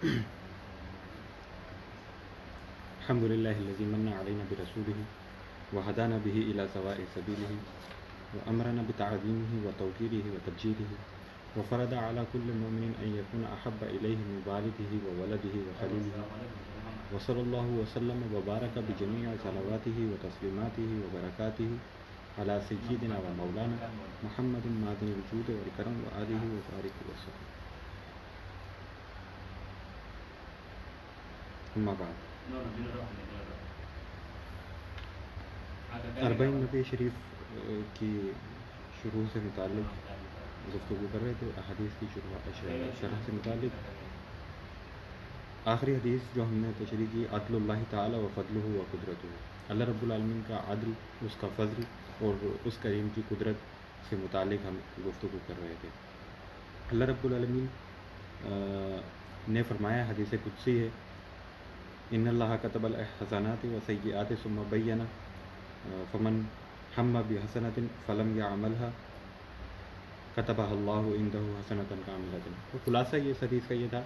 الحمد لله الذي من علينا برسوله وهدانا به إلى سواء سبيله وأمرنا بتعظيمه وتوقيره وتبجيله وفرض على كل مؤمن أن يكون أحب إليه من والده وولده وخليله وصلى الله وسلم وبارك بجميع صلواته وتسليماته وبركاته على سيدنا ومولانا محمد معدن الوجود والكرم وآله وصحبه وسلم. أما بعد، اربعین نبی شریف کی شروع سے متعلق گفتگو کر رہے تھے، احادیث کی شرح سے متعلق. آخری حدیث جو ہم نے تشریح کی، عدل اللہ تعالی و فضلہ و قدرتہ، اللہ رب العالمین کا عدل، اس کا فضل اور اس کریم کی قدرت سے متعلق ہم گفتگو کر رہے تھے. اللہ رب العالمین نے فرمایا، حدیث قدسی ہے، ان اللہ کتب الحسنات و سیئات ثم بین فمن ہم بحسنۃ فلم یعملها کتبها اللہ عنده حسنۃ کاملۃ. تو خلاصہ یہ حدیث کا یہ تھا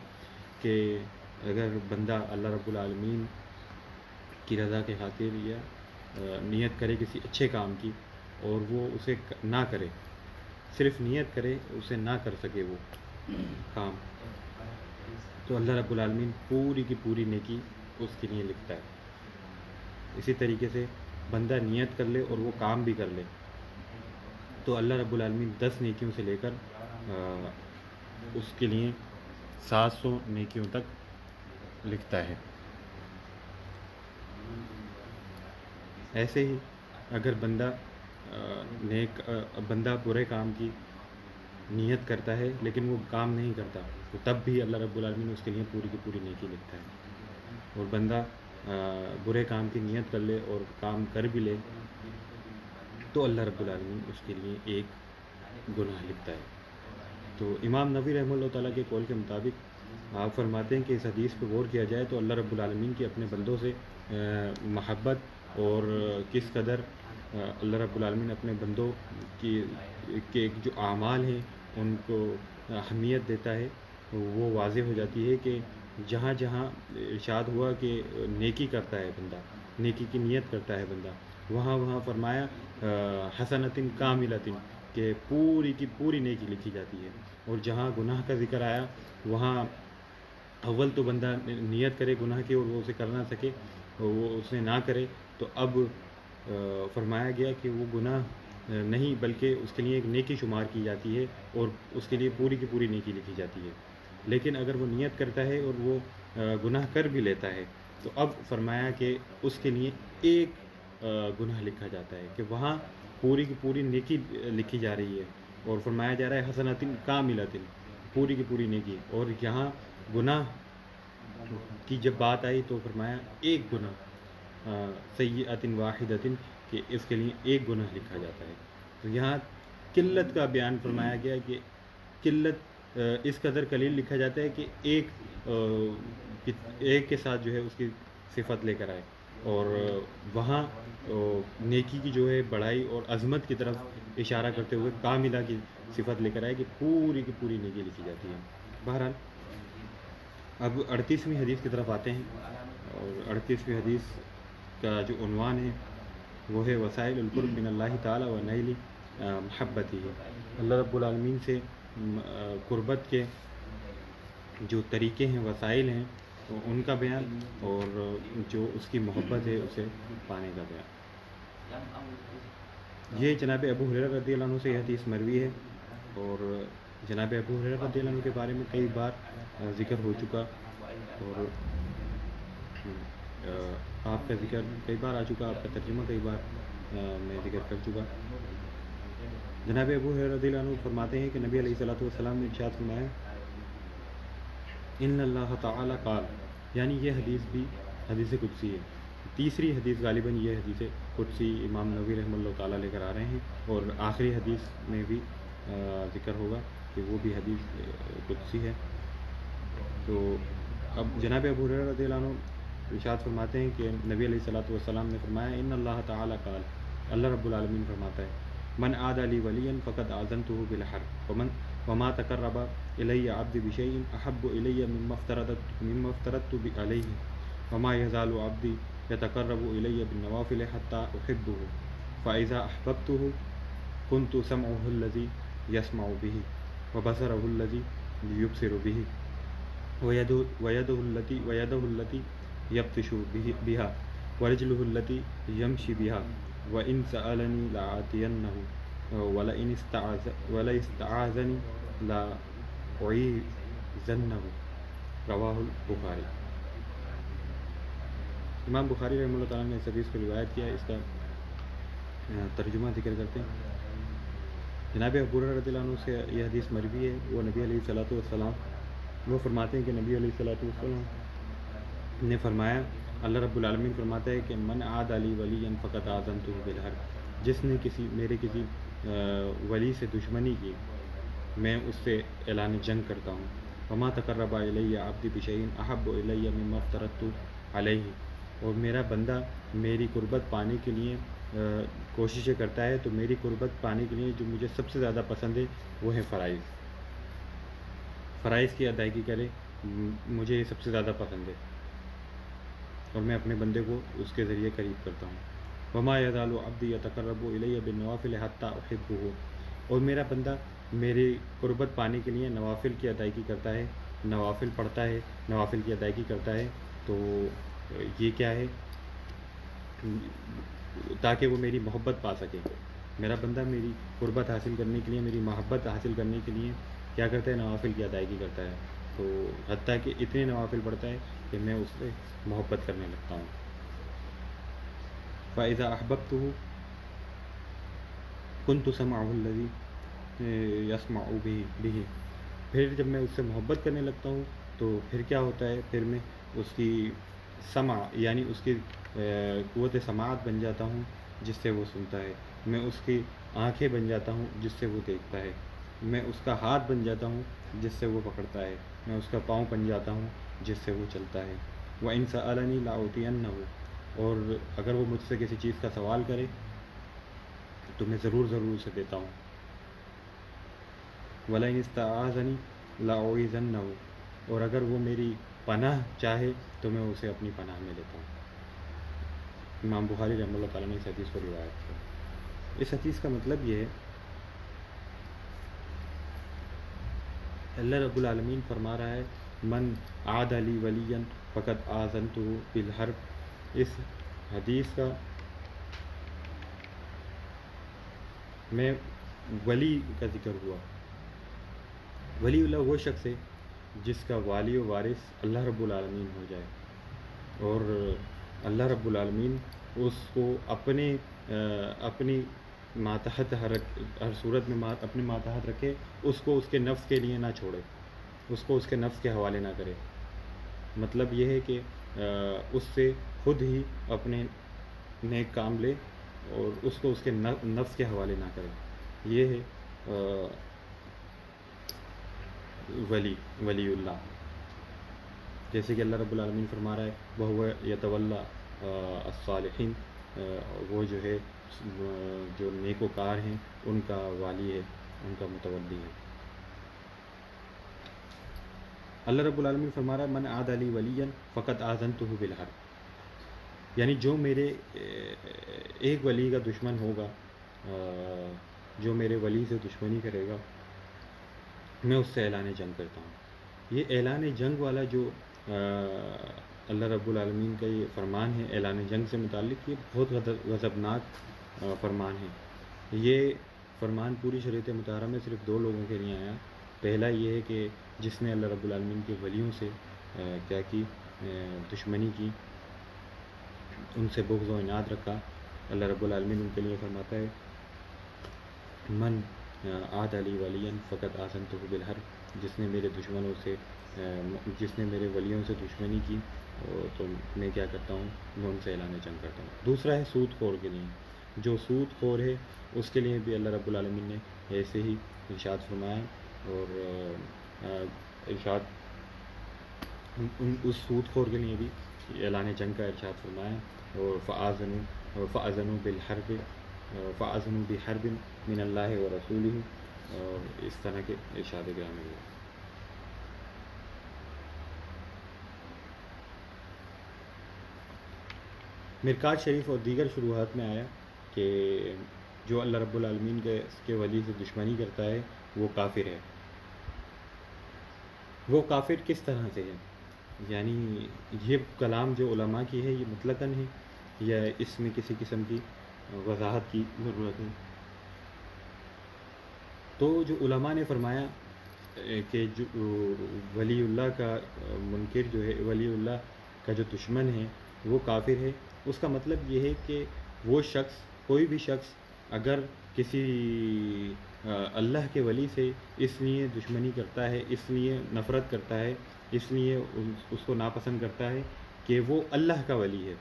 کہ اگر بندہ اللہ رب العالمین کی رضا کے خاطر یا نیت کرے کسی اچھے کام کی اور وہ اسے نہ کرے، صرف نیت کرے، اسے نہ کر سکے وہ کام، تو اللہ رب العالمین پوری کی پوری نیکی اس کے لیے لکھتا ہے. اسی طریقے سے بندہ نیت کر لے اور وہ کام بھی کر لے تو اللہ رب العالمین 10 نیکیوں سے لے کر اس کے لیے 700 نیکیوں تک لکھتا ہے. ایسے ہی اگر بندہ برے کام کی نیت کرتا ہے لیکن وہ کام نہیں کرتا تو تب بھی اللہ رب العالمین اس کے لیے پوری کی پوری نیکی لکھتا ہے. اور بندہ برے کام کی نیت کر لے اور کام کر بھی لے تو اللہ رب العالمین اس کے لیے ایک گناہ لکھتا ہے. تو امام نووی رحمہ اللہ تعالیٰ کے قول کے مطابق آپ فرماتے ہیں کہ اس حدیث پہ غور کیا جائے تو اللہ رب العالمین کی اپنے بندوں سے محبت اور کس قدر اللہ رب العالمین اپنے بندوں کے جو اعمال ہیں ان کو اہمیت دیتا ہے، وہ واضح ہو جاتی ہے کہ جہاں جہاں ارشاد ہوا کہ نیکی کرتا ہے بندہ، نیکی کی نیت کرتا ہے بندہ، وہاں وہاں فرمایا حسنۃ کاملۃ، کہ پوری کی پوری نیکی لکھی جاتی ہے. اور جہاں گناہ کا ذکر آیا وہاں اول تو بندہ نیت کرے گناہ کی اور وہ اسے کر نہ سکے، وہ اسے نہ کرے، تو اب فرمایا گیا کہ وہ گناہ نہیں بلکہ اس کے لیے ایک نیکی شمار کی جاتی ہے اور اس کے لیے پوری کی پوری نیکی لکھی جاتی ہے. لیکن اگر وہ نیت کرتا ہے اور وہ گناہ کر بھی لیتا ہے تو اب فرمایا کہ اس کے لیے ایک گناہ لکھا جاتا ہے، کہ وہاں پوری کی پوری نیکی لکھی جا رہی ہے اور فرمایا جا رہا ہے حسنۃ کاملۃ، پوری کی پوری نیکی. اور یہاں گناہ کی جب بات آئی تو فرمایا ایک گناہ سیئۃ واحدۃ، کہ اس کے لیے ایک گناہ لکھا جاتا ہے. تو یہاں قلت کا بیان فرمایا گیا کہ قلت اس قدر قلیل لکھا جاتا ہے کہ ایک کے ساتھ جو ہے اس کی صفت لے کر آئے. اور وہاں نیکی کی جو ہے بڑائی اور عظمت کی طرف اشارہ کرتے ہوئے کاملہ کی صفت لے کر آئے کہ پوری کی پوری نیکی لکھی جاتی ہے. بہرحال اب 38ویں حدیث کی طرف آتے ہیں، اور 38ویں حدیث کا جو عنوان ہے وہ ہے وسائل القرب من اللہ تعالی و نیل محبتہ. اللہ رب العالمین سے قربت کے جو طریقے ہیں، وسائل ہیں، ان کا بیان، اور جو اس کی محبت ہے اسے پانے کا بیان. یہ جناب ابو ہریرہ رضی اللہ عنہ سے یہ حدیث مروی ہے، اور جناب ابو ہریرہ رضی اللہ عنہ کے بارے میں کئی بار ذکر ہو چکا، اور آپ کا ذکر کئی بار آ چکا، آپ کا ترجمہ کئی بار میں ذکر کر چکا. جناب ابو ہریرہ رضی اللہ عنہ فرماتے ہیں کہ نبی علیہ الصلوۃ والسلام نے ارشاد فرمایا، ان اللہ تعالی قال، یعنی یہ حدیث بھی حدیث قدسی ہے. تیسری حدیث غالباً یہ حدیث قدسی امام نووی رحمہ اللہ تعالیٰ لے کر آ رہے ہیں، اور آخری حدیث میں بھی ذکر ہوگا کہ وہ بھی حدیث قدسی ہے. تو اب جناب ابو ہریرہ رضی اللہ عنہ ارشاد فرماتے ہیں کہ نبی علیہ الصلوۃ والسلام نے فرمایا، ان اللہ تعالی قال، اللہ رب العالمین فرماتا ہے، من عاد لی ولیا فقد آذنتہ بالحرب ومن وما تقرب الی عبدی بشیء احب الی مما افترضت علیہ وما یزال عبدی یتقرب الی بالنوافل حتی احبہ فاذا احببته كنت سمعه الذی یسمع به وبصره الذی یبصر به ويده التي يبطش بها ورجله التي يمشي بها وإن سألني لآتينه ولئن استعاذني لأعيذنه رواہ البخاری۔ امام بخاری رحمہ اللہ تعالیٰ نے اس حدیث کو روایت کیا، اس کا ترجمہ ذکر کرتے ہیں۔ جناب ابو ہریرہ رضی اللہ عنہ سے یہ حدیث مروی ہے، وہ نبی علیہ الصلوۃ والسلام وہ فرماتے ہیں کہ نبی علیہ الصلوۃ والسلام نے فرمایا، اللہ رب العالمین فرماتا ہے کہ من عاد علی ولی فقط آذنتہ بالحرب، جس نے میرے کسی ولی سے دشمنی کی میں اس سے اعلان جنگ کرتا ہوں۔ وما تقرب الی عبدی بشیء احب الی مما افترضت علیہ، اور میرا بندہ میری قربت پانے کے لیے کوششیں کرتا ہے تو میری قربت پانے کے لیے جو مجھے سب سے زیادہ پسند ہے وہ ہے فرائض کی ادائیگی کرے، مجھے یہ سب سے زیادہ پسند ہے اور میں اپنے بندے کو اس کے ذریعے قریب کرتا ہوں۔ وما یزال عبدی یتقرب الی بالنوافل حتی احبہ، اور میرا بندہ میری قربت پانے کے لیے نوافل کی ادائیگی کرتا ہے، نوافل پڑھتا ہے، نوافل کی ادائیگی کرتا ہے، تو یہ کیا ہے، تاکہ وہ میری محبت پا سکے۔ میرا بندہ میری قربت حاصل کرنے کے لیے، میری محبت حاصل کرنے کے لیے کیا کرتا ہے، نوافل کی ادائیگی کرتا ہے، تو حتیٰ کہ اتنے نوافل پڑھتا ہے کہ میں اس سے محبت کرنے لگتا ہوں۔ فَإِذَا أَحْبَبْتُهُ كُنْتُ سَمْعَهُ الَّذِي يَسْمَعُ بِهِ، پھر جب میں اس سے محبت کرنے لگتا ہوں تو پھر کیا ہوتا ہے، پھر میں اس کی سمع یعنی اس کی قوت سماعت بن جاتا ہوں جس سے وہ سنتا ہے، میں اس کی آنکھیں بن جاتا ہوں جس سے وہ دیکھتا ہے، میں اس کا ہاتھ بن جاتا ہوں جس سے وہ پکڑتا ہے، میں اس کا پاؤں بن جاتا ہوں جس سے وہ چلتا ہے۔ وَإِن سَأَلَنِي لَأُعْطِيَنَّهُ، اور اگر وہ مجھ سے کسی چیز کا سوال کرے تو میں ضرور اسے دیتا ہوں۔ وَلَئِنِ اسْتَعَاذَنِي لَأُعِيذَنَّهُ، اور اگر وہ میری پناہ چاہے تو میں اسے اپنی پناہ میں لیتا ہوں۔ امام بخاری رحمہ اللہ تعالیٰ نے اس حدیث کو روایت کیا۔ اس حدیث کا مطلب یہ ہے، اللہ رب العالمین فرما رہا ہے من عاد علی ولی فقط آذنتہ بالحرب۔ اس حدیث کا میں ولی کا ذکر ہوا، ولی اللہ وہ شخص ہے جس کا والی و وارث اللہ رب العالمین ہو جائے، اور اللہ رب العالمین اس کو اپنی ماتحت ہر صورت میں اپنے ماتحت رکھے، اس کو اس کے نفس کے لیے نہ چھوڑے، اس کو اس کے نفس کے حوالے نہ کرے۔ مطلب یہ ہے کہ اس سے خود ہی اپنے نیک کام لے اور اس کو اس کے نفس کے حوالے نہ کرے۔ یہ ہے ولی اللہ، جیسے کہ اللہ رب العالمین فرما رہا ہے وَهُوَ يَتَوَلَّى الصَّالِحِينَ، وہ جو ہے جو نیکوکار ہیں ان کا والی ہے، ان کا متولی ہے۔ اللہ رب العالمین فرما رہا ہے من عاد علی ولی فقط آذنتہ بالحرب، یعنی جو میرے ایک ولی کا دشمن ہوگا، جو میرے ولی سے دشمنی کرے گا، میں اس سے اعلان جنگ کرتا ہوں۔ یہ اعلان جنگ والا جو اللہ رب العالمین کا یہ فرمان ہے اعلان جنگ سے متعلق، یہ بہت غضبناک فرمان ہے۔ یہ فرمان پوری شریعت مطہرہ میں صرف دو لوگوں کے لیے آیا۔ پہلا یہ ہے کہ جس نے اللہ رب العالمین کے ولیوں سے کیا کی، دشمنی کی، ان سے بغض و عناد رکھا، اللہ رب العالمین ان کے لیے فرماتا ہے من عاد علی ولی فقط آذنتہ بالحرب، جس نے میرے ولیوں سے دشمنی کی تو میں کیا کرتا ہوں، میں ان سے اعلان جنگ کرتا ہوں۔ دوسرا ہے سود خور کے لیے، جو سود خور ہے اس کے لیے بھی اللہ رب العالمین نے ایسے ہی ارشاد فرمایا، اور ارشاد اس سود خور کے لیے بھی اعلان جنگ کا ارشاد فرمایا، اور فَأَذَنُوا بِحَرْبٍ مِّنَ اللَّهِ وَرَسُولِهِ اور اس طرح کے ارشاد گرامی ہوئے. مرکات شریف اور دیگر شروحات میں آیا کہ جو اللہ رب العالمین کے ولی سے دشمنی کرتا ہے وہ کافر ہے. وہ کافر کس طرح سے ہے؟ یعنی یہ کلام جو علماء کی ہے یہ مطلقاً ہے یا اس میں کسی قسم کی وضاحت کی ضرورت ہے؟ تو جو علماء نے فرمایا کہ جو ولی اللہ کا منکر جو ہے، ولی اللہ کا جو دشمن ہے وہ کافر ہے. اس کا مطلب یہ ہے کہ وہ شخص، کوئی بھی شخص اگر کسی اللہ کے ولی سے اس لیے دشمنی کرتا ہے، اس لیے نفرت کرتا ہے، اس لیے اس کو ناپسند کرتا ہے کہ وہ اللہ کا ولی ہے،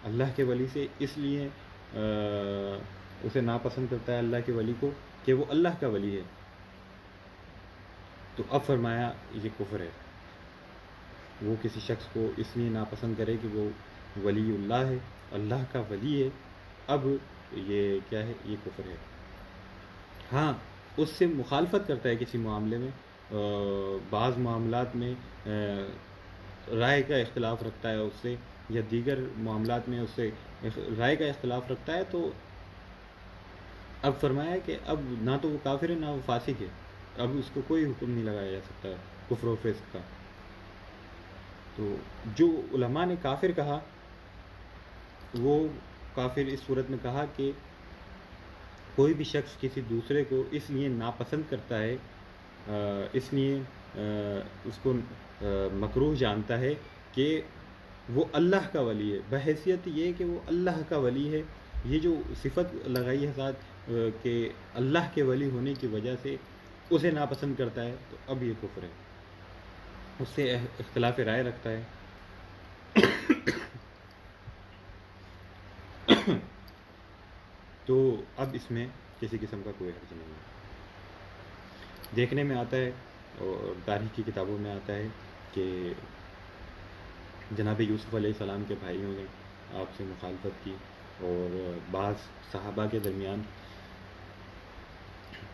اللہ کے ولی سے اس لیے اسے ناپسند کرتا ہے اللہ کے ولی کو کہ وہ اللہ کا ولی ہے، تو اب فرمایا یہ کفر ہے. وہ کسی شخص کو اس لیے ناپسند کرے کہ وہ ولی اللہ ہے، اللہ کا ولی ہے، اب یہ کیا ہے؟ یہ کفر ہے. ہاں، اس سے مخالفت کرتا ہے کسی معاملے میں، بعض معاملات میں رائے کا اختلاف رکھتا ہے اس سے، یا دیگر معاملات میں اس سے رائے کا اختلاف رکھتا ہے، تو اب فرمایا کہ اب نہ تو وہ کافر ہے نہ وہ فاسق ہے، اب اس کو کوئی حکم نہیں لگایا جا سکتا کفر و فسق کا. تو جو علماء نے کافر کہا وہ کافر اس صورت میں کہا کہ کوئی بھی شخص کسی دوسرے کو اس لیے ناپسند کرتا ہے، اس لیے اس کو مکروہ جانتا ہے کہ وہ اللہ کا ولی ہے، بحیثیت یہ کہ وہ اللہ کا ولی ہے. یہ جو صفت لگائی ہے ساتھ کہ اللہ کے ولی ہونے کی وجہ سے اسے ناپسند کرتا ہے، تو اب یہ کفر ہے، اس سے اختلاف رائے رکھتا ہے. تو اب اس میں کسی قسم کا کوئی حرج نہیں ہے. دیکھنے میں آتا ہے اور تاریخ کی کتابوں میں آتا ہے کہ جناب یوسف علیہ السلام کے بھائیوں نے آپ سے مخالفت کی، اور بعض صحابہ کے درمیان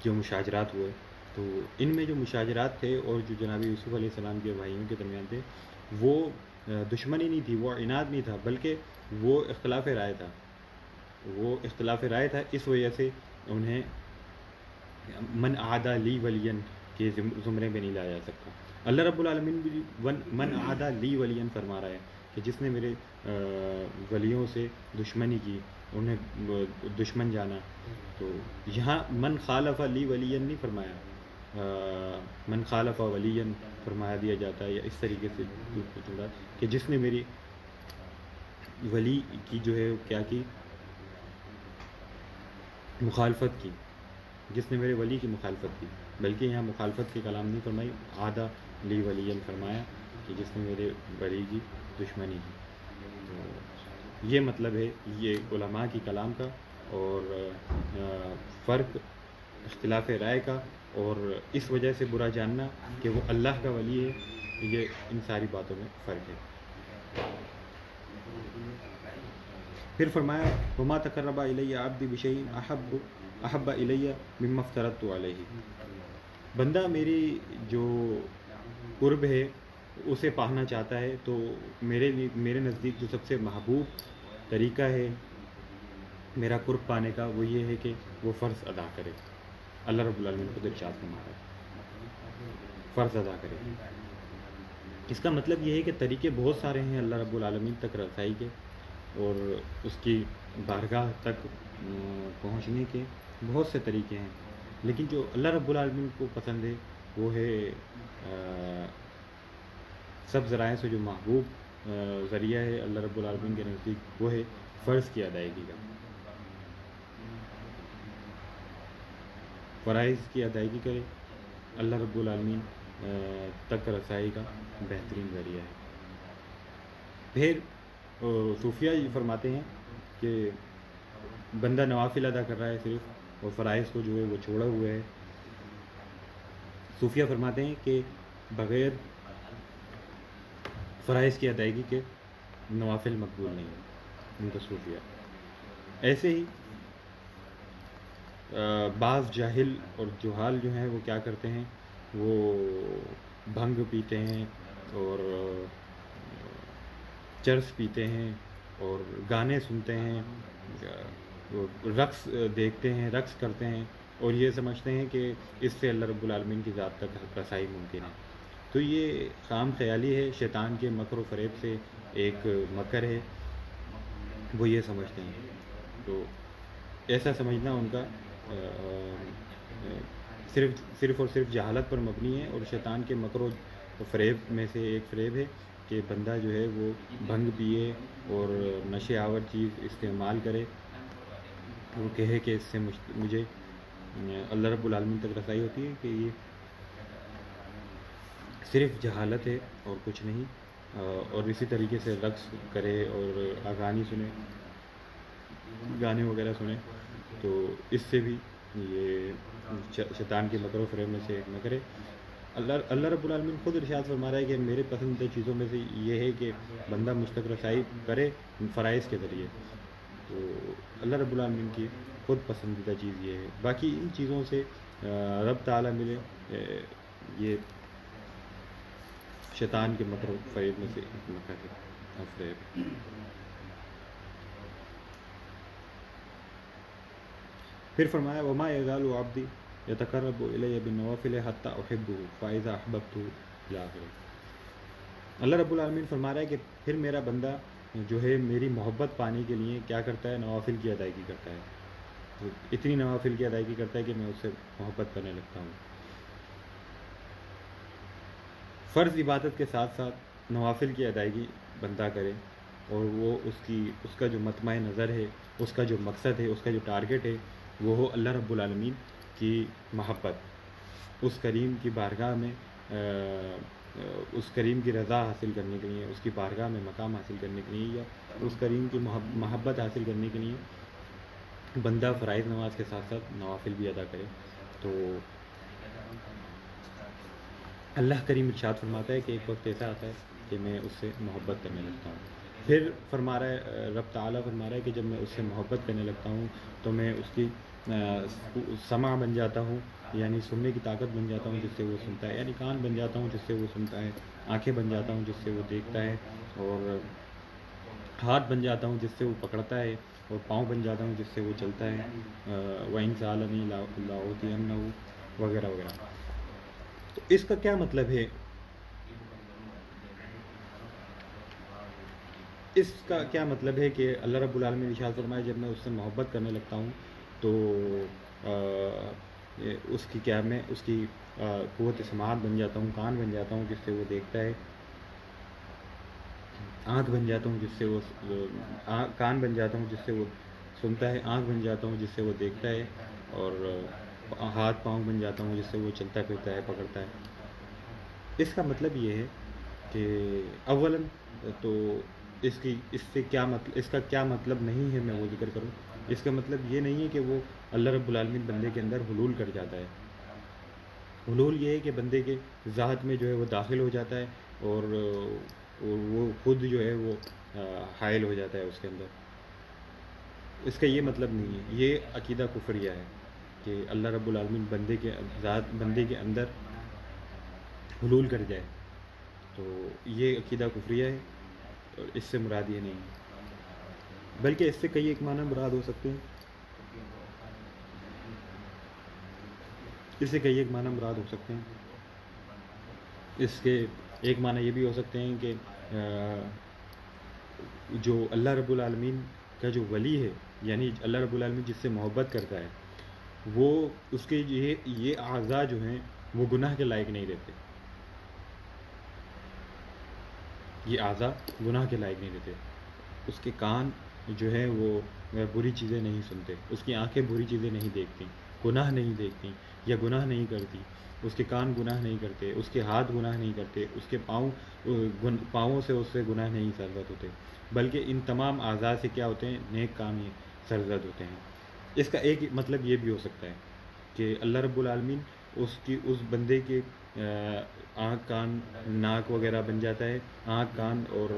جو مشاجرات ہوئے، تو ان میں جو مشاجرات تھے اور جو جناب یوسف علیہ السلام کے بھائیوں کے درمیان تھے، وہ دشمنی نہیں تھی، وہ عناد نہیں تھا، بلکہ وہ اختلاف رائے تھا. وہ اختلاف رائے تھا، اس وجہ سے انہیں من عادی لی ولین کے زمرے میں نہیں لایا جا سکتا. اللہ رب العالمین بھی من عادی لی ولین فرما رہا ہے کہ جس نے میرے ولیوں سے دشمنی کی، انہیں دشمن جانا. تو یہاں من خالف لی ولین نہیں فرمایا، من خالف ولین فرمایا دیا جاتا ہے، یا اس طریقے سے جڑا کہ جس نے میری ولی کی جو ہے کیا کی، مخالفت کی، جس نے میرے ولی کی مخالفت کی. بلکہ یہاں مخالفت کے کلام نہیں فرمائی، عادہ لی ولین فرمایا کہ جس نے میرے ولی کی دشمنی کی. تو یہ مطلب ہے یہ علماء کی کلام کا، اور فرق اختلاف رائے کا، اور اس وجہ سے برا جاننا کہ وہ اللہ کا ولی ہے، یہ ان ساری باتوں میں فرق ہے. پھر فرمایا وما تقرب الی عبدی بشیء احب الی مما افترضت علیہ. بندہ میری جو قرب ہے اسے پانا چاہتا ہے، تو میرے نزدیک جو سب سے محبوب طریقہ ہے میرا قرب پانے کا وہ یہ ہے کہ وہ فرض ادا کرے. اللہ رب العالمین خود ارشاد فرما رہا ہے فرض ادا کرے. اس کا مطلب یہ ہے کہ طریقے بہت سارے ہیں اللہ رب العالمین تک رسائی کے، اور اس کی بارگاہ تک پہنچنے کے بہت سے طریقے ہیں، لیکن جو اللہ رب العالمین کو پسند ہے وہ ہے سب ذرائع سے جو محبوب ذریعہ ہے اللہ رب العالمین کے نزدیک، وہ ہے فرض کی ادائیگی کا. فرائض کی ادائیگی کرے، اللہ رب العالمین تک رسائی کا بہترین ذریعہ ہے. پھر صوفیہ یہ فرماتے ہیں کہ بندہ نوافل ادا کر رہا ہے صرف، اور فرائض کو جو ہے وہ چھوڑا ہوا ہے. صوفیہ فرماتے ہیں کہ بغیر فرائض کی ادائیگی کے نوافل مقبول نہیں ہیں ان کا صوفیہ. ایسے ہی بعض جاہل اور جہال جو ہیں وہ کیا کرتے ہیں، وہ بھنگ پیتے ہیں اور چرس پیتے ہیں اور گانے سنتے ہیں، وہ رقص دیکھتے ہیں، رقص کرتے ہیں اور یہ سمجھتے ہیں کہ اس سے اللہ رب العالمین کی ذات تک رسائی ممکن ہے۔ تو یہ خام خیالی ہے، شیطان کے مکر و فریب سے ایک مکر ہے، وہ یہ سمجھتے ہیں۔ تو ایسا سمجھنا ان کا صرف اور صرف جہالت پر مبنی ہے، اور شیطان کے مکر و فریب میں سے ایک فریب ہے کہ بندہ جو ہے وہ بھنگ پیے اور نشے آور چیز استعمال کرے، وہ کہے کہ اس سے مجھے اللہ رب العالمین تک رسائی ہوتی ہے، کہ یہ صرف جہالت ہے اور کچھ نہیں۔ اور اسی طریقے سے رقص کرے اور اغانی سنے، گانے وغیرہ سنے، تو اس سے بھی یہ شیطان کے مکر و فریب میں سے ایک مکر ہے۔ اللہ رب العالمین خود ارشاد فرما رہا ہے کہ میرے پسندیدہ چیزوں میں سے یہ ہے کہ بندہ مجھ تک رسائی کرے فرائض کے ذریعے۔ تو اللہ رب العالمین کی خود پسندیدہ چیز یہ ہے۔ باقی ان چیزوں سے رب تعالیٰ ملے، یہ شیطان کے مکر و فریب میں سے ایک مکر ہے اور فریب۔ پھر فرمایا وما یزال عبدی یتقرب الی بالنوافل حتی احبہ فاذا احببتہ الی آخرہ۔ اللہ رب العالمین فرما رہا ہے کہ پھر میرا بندہ جو ہے میری محبت پانے کے لیے کیا کرتا ہے، نوافل کی ادائیگی کرتا ہے، تو اتنی نوافل کی ادائیگی کرتا ہے کہ میں اس سے محبت کرنے لگتا ہوں۔ فرض عبادت کے ساتھ ساتھ نوافل کی ادائیگی بندہ کرے، اور وہ اس کا جو مطمع نظر ہے، اس کا جو مقصد ہے، اس کا جو ٹارگٹ ہے، وہ ہو اللہ رب العالمین کی محبت، اس کریم کی بارگاہ میں اس کریم کی رضا حاصل کرنے کے لیے، اس کی بارگاہ میں مقام حاصل کرنے کے لیے، یا اس کریم کی محبت حاصل کرنے کے لیے بندہ فرائض نماز کے ساتھ ساتھ نوافل بھی ادا کرے۔ تو اللہ کریم ارشاد فرماتا ہے کہ ایک وقت ایسا آتا ہے کہ میں اس سے محبت کرنے لگتا ہوں۔ پھر فرما رہا ہے، رب تعالیٰ فرما رہا ہے کہ جب میں اس سے محبت کرنے لگتا ہوں تو میں اس کی سمع بن جاتا ہوں، یعنی سننے کی طاقت بن جاتا ہوں جس سے وہ سنتا ہے، یعنی کان بن جاتا ہوں جس سے وہ سنتا ہے، آنکھیں بن جاتا ہوں جس سے وہ دیکھتا ہے، اور ہاتھ بن جاتا ہوں جس سے وہ پکڑتا ہے، اور پاؤں بن جاتا ہوں جس سے وہ چلتا ہے، وَإِنْ سَأَلَنِي لَأُعْطِيَنَّهُ وغیرہ وغیرہ۔ تو اس کا کیا مطلب ہے؟ اس کا کیا مطلب ہے کہ اللہ رب العالمین ارشاد فرمائے جب میں اس سے محبت کرنے لگتا ہوں تو اس کی کیا میں اس کی قوت سماعت بن جاتا ہوں، کان بن جاتا ہوں جس سے وہ دیکھتا ہے، آنکھ بن جاتا ہوں جس سے وہ کان بن جاتا ہوں جس سے وہ سنتا ہے، آنکھ بن جاتا ہوں جس سے وہ دیکھتا ہے، اور ہاتھ پاؤں بن جاتا ہوں جس سے وہ چلتا پھرتا ہے، پکڑتا ہے۔ اس کا مطلب یہ ہے کہ اولاً تو اس کا کیا مطلب نہیں ہے میں وہ ذکر کروں۔ اس کا مطلب یہ نہیں ہے کہ وہ اللہ رب العالمین بندے کے اندر حلول کر جاتا ہے۔ حلول یہ ہے کہ بندے کے ذات میں جو ہے وہ داخل ہو جاتا ہے، اور وہ خود جو ہے وہ حائل ہو جاتا ہے اس کے اندر۔ اس کا یہ مطلب نہیں ہے، یہ عقیدہ کفریہ ہے کہ اللہ رب العالمین بندے کے اندر حلول کر جائے، تو یہ عقیدہ کفریہ ہے، اور اس سے مراد یہ نہیں ہے، بلکہ اس سے کئی ایک معنی مراد ہو سکتے ہیں۔ اس سے کئی ایک معنی مراد ہو سکتے ہیں۔ اس کے ایک معنی یہ بھی ہو سکتے ہیں کہ جو اللہ رب العالمین کا جو ولی ہے، یعنی اللہ رب العالمین جس سے محبت کرتا ہے، وہ اس کے یہ اعضاء جو ہیں وہ گناہ کے لائق نہیں رہتے، یہ اعضاء گناہ کے لائق نہیں رہتے۔ اس کے کان جو ہیں وہ بری چیزیں نہیں سنتے، اس کی آنکھیں بری چیزیں نہیں دیکھتی، گناہ نہیں دیکھتی یا گناہ نہیں کرتی، اس کے کان گناہ نہیں کرتے، اس کے ہاتھ گناہ نہیں کرتے، اس کے پاؤں سے اس سے گناہ نہیں سرزد ہوتے، بلکہ ان تمام اعضاء سے کیا ہوتے ہیں، نیک کام ہی سرزد ہوتے ہیں۔ اس کا ایک مطلب یہ بھی ہو سکتا ہے کہ اللہ رب العالمین اس بندے کے آنکھ کان ناک وغیرہ بن جاتا ہے، آنکھ کان اور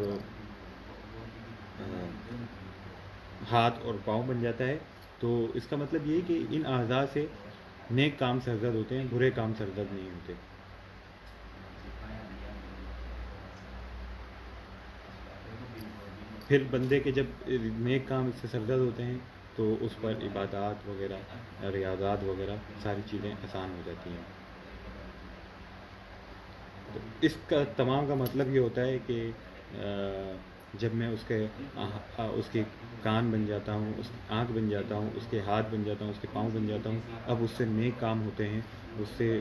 ہاتھ اور پاؤں بن جاتا ہے، تو اس کا مطلب یہ ہے کہ ان اعضاء سے نیک کام سرزد ہوتے ہیں، برے کام سرزد نہیں ہوتے. پھر بندے کے جب نیک کام اس سے سرزد ہوتے ہیں تو اس پر عبادات وغیرہ، ریاضات وغیرہ ساری چیزیں آسان ہو جاتی ہیں. تو اس کا تمام کا مطلب یہ ہوتا ہے کہ جب میں اس کے کان بن جاتا ہوں، اس کی آنکھ بن جاتا ہوں، اس کے ہاتھ بن جاتا ہوں، اس کے پاؤں بن جاتا ہوں، اب اس سے نیک کام ہوتے ہیں، اس سے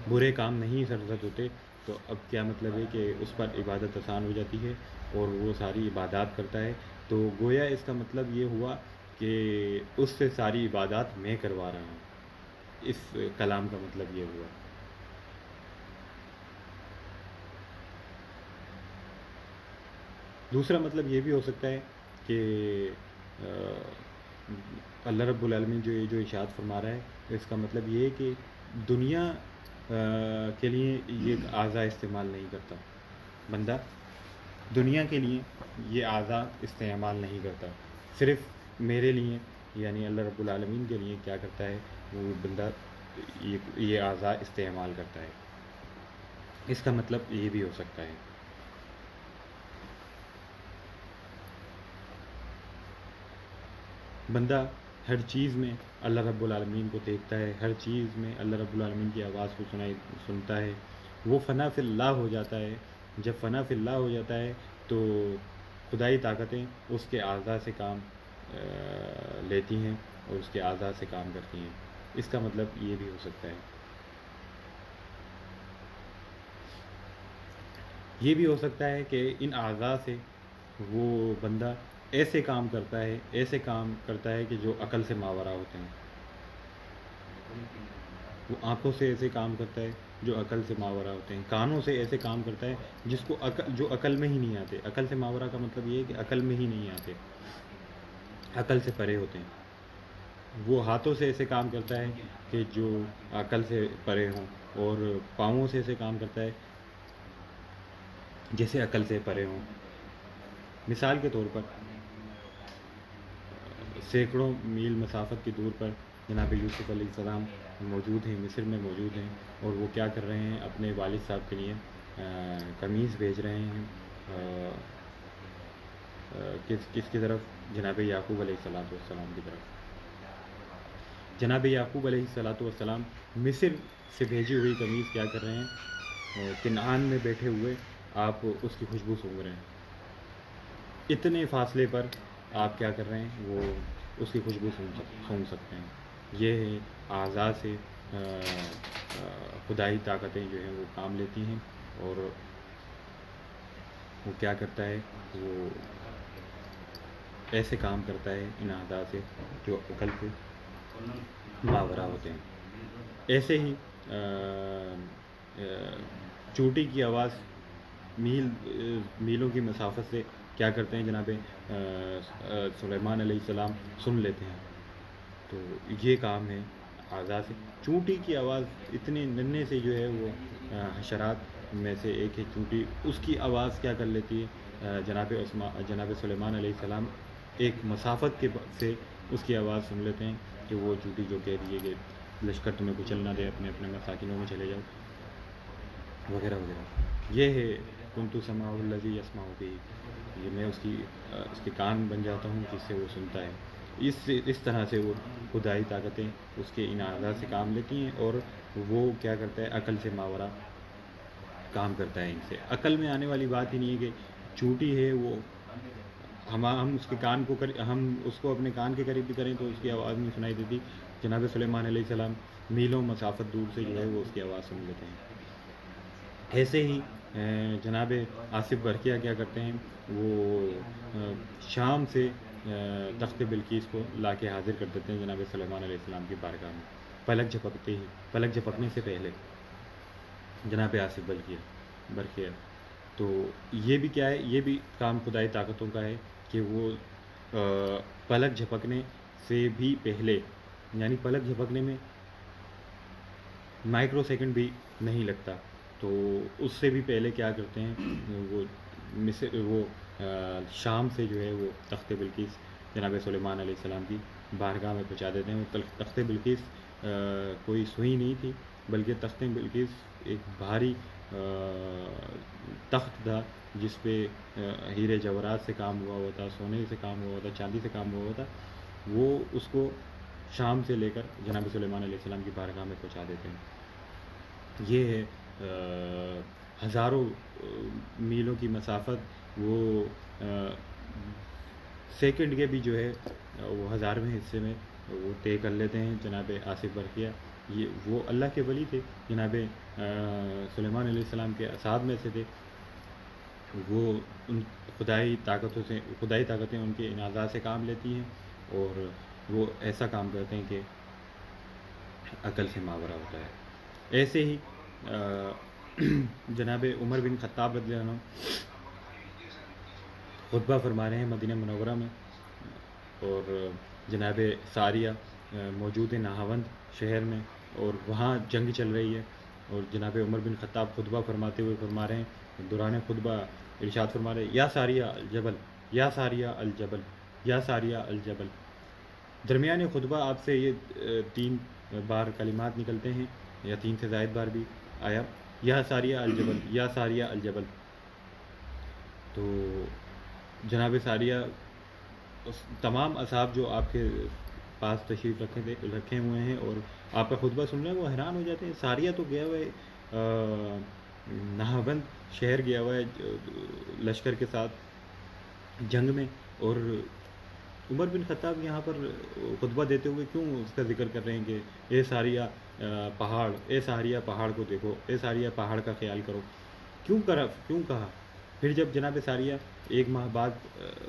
برے کام نہیں سرزد ہوتے. تو اب کیا مطلب ہے کہ اس پر عبادت آسان ہو جاتی ہے اور وہ ساری عبادات کرتا ہے. تو گویا اس کا مطلب یہ ہوا کہ اس سے ساری عبادات میں کروا رہا ہوں. اس کلام کا مطلب یہ ہوا. دوسرا مطلب یہ بھی ہو سکتا ہے کہ اللہ رب العالمین جو ارشاد فرما رہا ہے، اس کا مطلب یہ ہے کہ دنیا کے لیے یہ اعضاء استعمال نہیں کرتا. بندہ دنیا کے لیے یہ اعضاء استعمال نہیں کرتا، صرف میرے لیے یعنی اللہ رب العالمین کے لیے کیا کرتا ہے، وہ بندہ یہ اعضاء استعمال کرتا ہے. اس کا مطلب یہ بھی ہو سکتا ہے. بندہ ہر چیز میں اللہ رب العالمین کو دیکھتا ہے، ہر چیز میں اللہ رب العالمین کی آواز کو سنتا ہے. وہ فنا فی اللہ ہو جاتا ہے. جب فنا فی اللہ ہو جاتا ہے تو خدائی طاقتیں اس کے اعضاء سے کام لیتی ہیں اور اس کے اعضاء سے کام کرتی ہیں. اس کا مطلب یہ بھی ہو سکتا ہے. یہ بھی ہو سکتا ہے کہ ان اعضاء سے وہ بندہ ایسے کام کرتا ہے کہ جو عقل سے ماورا ہوتے ہیں. وہ آنکھوں سے ایسے کام کرتا ہے جو عقل سے ماورا ہوتے ہیں. کانوں سے ایسے کام کرتا ہے جو عقل میں ہی نہیں آتے. عقل سے ماورا کا مطلب یہ ہے کہ عقل میں ہی نہیں آتے، عقل سے پرے ہوتے ہیں. وہ ہاتھوں سے ایسے کام کرتا ہے کہ جو عقل سے پرے ہوں، اور پاؤں سے ایسے کام کرتا ہے جیسے عقل سے پرے ہوں. مثال کے طور پر سینکڑوں میل مسافت کی دور پر جناب یوسف علیہ السلام موجود ہیں، مصر میں موجود ہیں، اور وہ کیا کر رہے ہیں، اپنے والد صاحب کے لیے قمیص بھیج رہے ہیں. کس کی طرف؟ جناب یعقوب علیہ السلام کی طرف. جناب یعقوب علیہ السلام مصر سے بھیجی ہوئی قمیص کیا کر رہے ہیں، کنعان میں بیٹھے ہوئے آپ اس کی خوشبو سونگھ رہے ہیں. اتنے فاصلے پر آپ کیا کر رہے ہیں، وہ اس کی خوشبو سونگھ سکتے ہیں. یہ ہے اعضاء سے خدائی طاقتیں جو ہیں وہ کام لیتی ہیں، اور وہ کیا کرتا ہے، وہ ایسے کام کرتا ہے ان اعضاء سے جو عقل سے ماورا ہوتے ہیں. ایسے ہی چوٹی کی آواز میلوں کی مسافت سے کیا کرتے ہیں جناب سلیمان علیہ السلام سن لیتے ہیں. تو یہ کام ہے اعضاء سے. چونٹی کی آواز اتنے ننھے سے جو ہے وہ حشرات میں سے ایک ہے چونٹی، اس کی آواز کیا کر لیتی ہے، جناب سلیمان علیہ السلام ایک مسافت سے اس کی آواز سن لیتے ہیں کہ وہ چونٹی جو کہہ رہی ہے کہ لشکر تمہیں کچل نہ دے، اپنے اپنے مساکنوں میں چلے جاؤ، وغیرہ وغیرہ. یہ ہے کنت سمعہ الذی یسمع بہ، یہ میں اس کے کان بن جاتا ہوں جس سے وہ سنتا ہے. اس طرح سے وہ خدائی طاقتیں اس کے ان اعضاء سے کام لیتی ہیں، اور وہ کیا کرتا ہے، عقل سے ماورا کام کرتا ہے ان سے. عقل میں آنے والی بات ہی نہیں ہے کہ چونٹی ہے وہ ہم اس کے کان کو ہم اس کو اپنے کان کے قریب بھی کریں تو اس کی آواز نہیں سنائی دیتی. جناب سلیمان علیہ السلام میلوں مسافت دور سے جو ہے وہ اس کی آواز سن لیتے ہیں. ایسے ہی جناب آصف برقیہ کیا کرتے ہیں، وہ شام سے تخت بلقیس کو لا کے حاضر کر دیتے ہیں جناب سلیمان علیہ السلام کی بارگاہ میں، پلک جھپکنے سے پہلے جناب آصف برقیہ. تو یہ بھی کیا ہے، یہ بھی کام خدائی طاقتوں کا ہے کہ وہ پلک جھپکنے سے بھی پہلے، یعنی پلک جھپکنے میں مائکرو سیکنڈ بھی نہیں لگتا، تو اس سے بھی پہلے کیا کرتے ہیں وہ شام سے جو ہے وہ تخت بلقیس جناب سلیمان علیہ السلام کی بارگاہ میں پہنچا دیتے ہیں. اور تخت بلقیس کوئی سوئی نہیں تھی بلکہ تخت بلقیس ایک بھاری تخت تھا جس پہ ہیرے جواہرات سے کام ہوا ہوا تھا, سونے سے کام ہوا ہوا تھا, چاندی سے کام ہوا ہوا تھا. وہ اس کو شام سے لے کر جناب سلیمان علیہ السلام کی بارگاہ میں پہنچا دیتے ہیں. یہ ہے ہزاروں میلوں کی مسافت, وہ سیکنڈ کے بھی جو ہے وہ ہزارویں حصے میں وہ طے کر لیتے ہیں. جناب آصف برقیہ یہ وہ اللہ کے ولی تھے, جناب سلیمان علیہ السلام کے اصحاب میں سے تھے. وہ ان خدائی طاقتیں ان کے انعزاز سے کام لیتی ہیں اور وہ ایسا کام کرتے ہیں کہ عقل سے ماورا ہوتا ہے. ایسے ہی جناب عمر بن خطاب رضی اللہ عنہ خطبہ فرما رہے ہیں مدینہ منورہ میں, اور جناب ساریہ موجود ہے نہاوند شہر میں, اور وہاں جنگ چل رہی ہے. اور جناب عمر بن خطاب خطبہ فرماتے ہوئے فرما رہے ہیں, دوران خطبہ ارشاد فرما رہے ہیں, یا ساریہ الجبل, یا ساریہ الجبل, یا ساریہ الجبل. درمیان خطبہ آپ سے یہ 3 بار کلمات نکلتے ہیں, یا 3 سے زائد بار بھی آیا, یا ساریہ الجبل, یا ساریہ الجبل. تو جناب ساریہ تمام اصحاب جو آپ کے پاس تشریف رکھے ہوئے ہیں اور آپ کا خطبہ سن رہے ہیں وہ حیران ہو جاتے ہیں. ساریہ تو گیا ہوا ہے نہاوند شہر گیا ہوا ہے لشکر کے ساتھ جنگ میں, اور عمر بن خطاب یہاں پر خطبہ دیتے ہوئے کیوں اس کا ذکر کر رہے ہیں کہ اے ساریہ پہاڑ, اے ساریہ پہاڑ کو دیکھو, اے ساریہ پہاڑ کا خیال کرو. کیوں کہا؟ پھر جب جناب ساریہ 1 ماہ بعد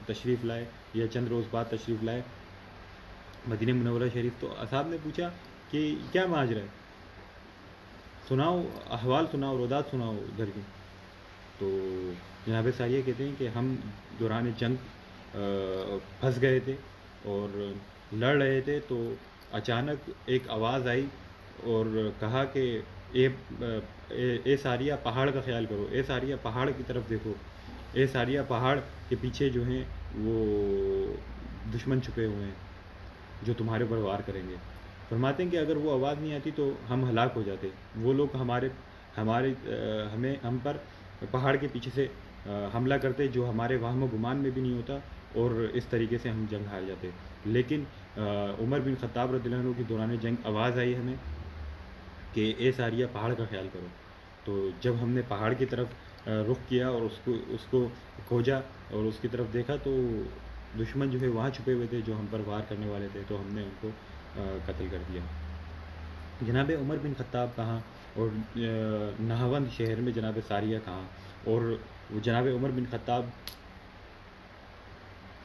تشریف لائے یا چند روز بعد تشریف لائے مدینہ منورہ شریف, تو اصحاب نے پوچھا کہ کیا ماجرا ہے, سناؤ احوال سناؤ, رودات سناؤ ادھر کی. تو جناب ساریہ کہتے ہیں کہ ہم دوران جنگ پھنس گئے تھے اور لڑ رہے تھے, تو اچانک ایک آواز آئی اور کہا کہ اے ساریہ پہاڑ کا خیال کرو, اے ساریہ پہاڑ کی طرف دیکھو, اے ساریہ پہاڑ کے پیچھے جو ہیں وہ دشمن چھپے ہوئے ہیں جو تمہارے پر وار کریں گے. فرماتے ہیں کہ اگر وہ آواز نہیں آتی تو ہم ہلاک ہو جاتے, وہ لوگ ہم پر پہاڑ کے پیچھے سے حملہ کرتے جو ہمارے وہم و گمان میں بھی نہیں ہوتا, اور اس طریقے سے ہم جنگ ہار جاتے. لیکن عمر بن خطاب رضی اللہ عنہ کی دوران جنگ آواز آئی ہمیں کہ اے ساریہ پہاڑ کا خیال کرو. تو جب ہم نے پہاڑ کی طرف رخ کیا اور اس کو کھوجا اور اس کی طرف دیکھا تو دشمن جو ہے وہاں چھپے ہوئے تھے جو ہم پر وار کرنے والے تھے, تو ہم نے ان کو قتل کر دیا. جناب عمر بن خطاب کہاں اور نہاوند شہر میں جناب ساریہ کہاں, اور جناب عمر بن خطاب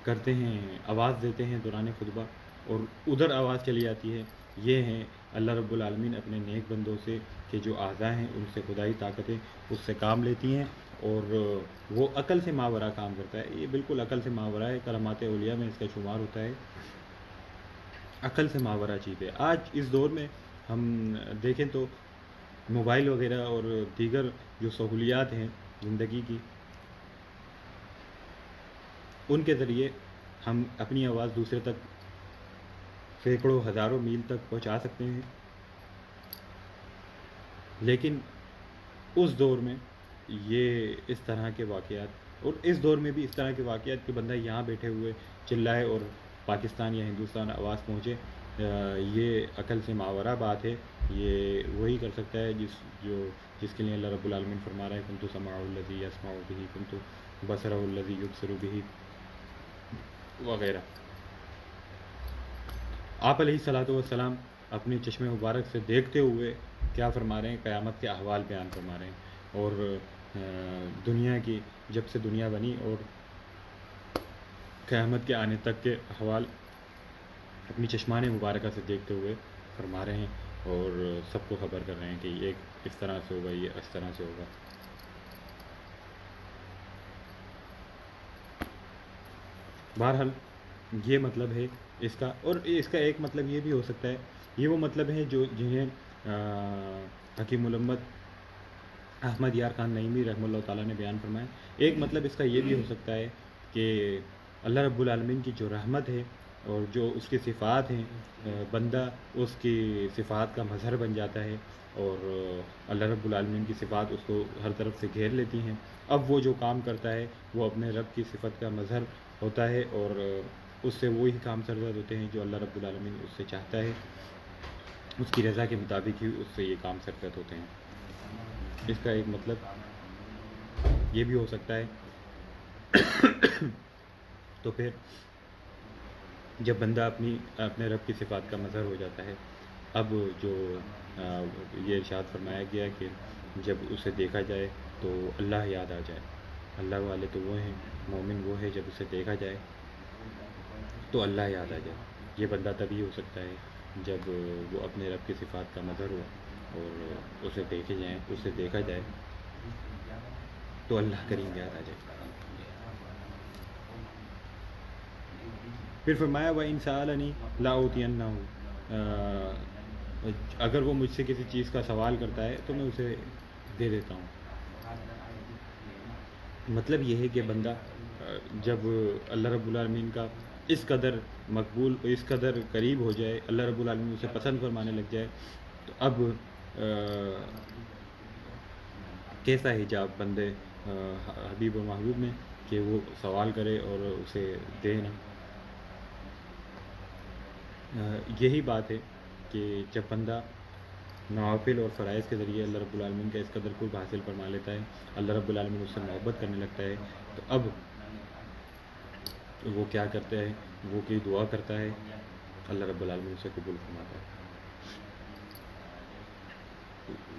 کرتے ہیں آواز دیتے ہیں دوران خطبہ اور ادھر آواز چلی جاتی ہے. یہ ہیں اللہ رب العالمین اپنے نیک بندوں سے کہ جو اعضاء ہیں ان سے خدائی طاقتیں اس سے کام لیتی ہیں اور وہ عقل سے ماورا کام کرتا ہے. یہ بالکل عقل سے ماورا ہے, کرامات اولیاء میں اس کا شمار ہوتا ہے, عقل سے ماورا چیز ہے. آج اس دور میں ہم دیکھیں تو موبائل وغیرہ اور دیگر جو سہولیات ہیں زندگی کی, ان کے ذریعے ہم اپنی آواز دوسرے تک سینکڑوں ہزاروں میل تک پہنچا سکتے ہیں. لیکن اس دور میں یہ اس طرح کے واقعات, اور اس دور میں بھی اس طرح کے واقعات کہ بندہ یہاں بیٹھے ہوئے چلائے اور پاکستان یا ہندوستان آواز پہنچے, یہ عقل سے ماورا بات ہے. یہ وہی کر سکتا ہے جس کے لیے اللہ رب العالمین فرما رہا ہے کنتو سمعہ الذی یسمع بہ, کنتو بصرہ الذی یبصر بہ وغیرہ. آپ علیہ الصلاۃ والسلام اپنے چشم مبارک سے دیکھتے ہوئے کیا فرما رہے ہیں, قیامت کے احوال بیان فرما رہے ہیں, اور دنیا کی جب سے دنیا بنی اور قیامت کے آنے تک کے احوال اپنی چشمان مبارکہ سے دیکھتے ہوئے فرما رہے ہیں, اور سب کو خبر کر رہے ہیں کہ یہ اس طرح سے ہوگا, یہ اس طرح سے ہوگا. بہرحال یہ مطلب ہے اس کا, اور اس کا ایک مطلب یہ بھی ہو سکتا ہے, یہ وہ مطلب ہے جنہیں حکیم الامت احمد یار خان نعیمی رحمہ اللہ تعالیٰ نے بیان فرمایا. ایک مطلب اس کا یہ بھی ہو سکتا ہے کہ اللہ رب العالمین کی جو رحمت ہے اور جو اس کی صفات ہیں، بندہ اس کی صفات کا مظہر بن جاتا ہے، اور اللہ رب العالمین کی صفات اس کو ہر طرف سے گھیر لیتی ہیں۔ اب وہ جو کام کرتا ہے وہ اپنے رب کی صفت کا مظہر ہوتا ہے، اور اس سے وہی کام سرزد ہوتے ہیں جو اللہ رب العالمین اس سے چاہتا ہے، اس کی رضا کے مطابق ہی اس سے یہ کام سرزد ہوتے ہیں۔ اس کا ایک مطلب یہ بھی ہو سکتا ہے تو پھر جب بندہ اپنے رب کی صفات کا مظہر ہو جاتا ہے، اب جو یہ ارشاد فرمایا گیا کہ جب اسے دیکھا جائے تو اللہ یاد آ جائے، اللہ والے تو وہ ہیں، مومن وہ ہے جب اسے دیکھا جائے تو اللہ یاد آ جائے۔ یہ بندہ تبھی ہو سکتا ہے جب وہ اپنے رب کی صفات کا مظہر ہو اور اسے دیکھا جائے تو اللہ کریم یاد آ جائے۔ پھر فرمایا وَإِن سَأَلَنِي لَأُعْطِيَنَّهُ، اگر وہ مجھ سے کسی چیز کا سوال کرتا ہے تو میں اسے دے دیتا ہوں۔ مطلب یہ ہے کہ بندہ جب اللہ رب العالمین کا اس قدر مقبول، اس قدر قریب ہو جائے، اللہ رب العالمین اسے پسند فرمانے لگ جائے، تو اب کیسا حجاب بندے حبیب و محبوب میں کہ وہ سوال کرے اور اسے دے نا۔ یہی بات ہے کہ جب بندہ نوافل اور فرائض کے ذریعے اللہ رب العالمین کا اس قدر قرب حاصل فرما لیتا ہے، اللہ رب العالمین اس سے محبت کرنے لگتا ہے، تو اب وہ کیا کرتا ہے، وہ کی دعا کرتا ہے، اللہ رب العالمین اسے قبول فرماتا ہے۔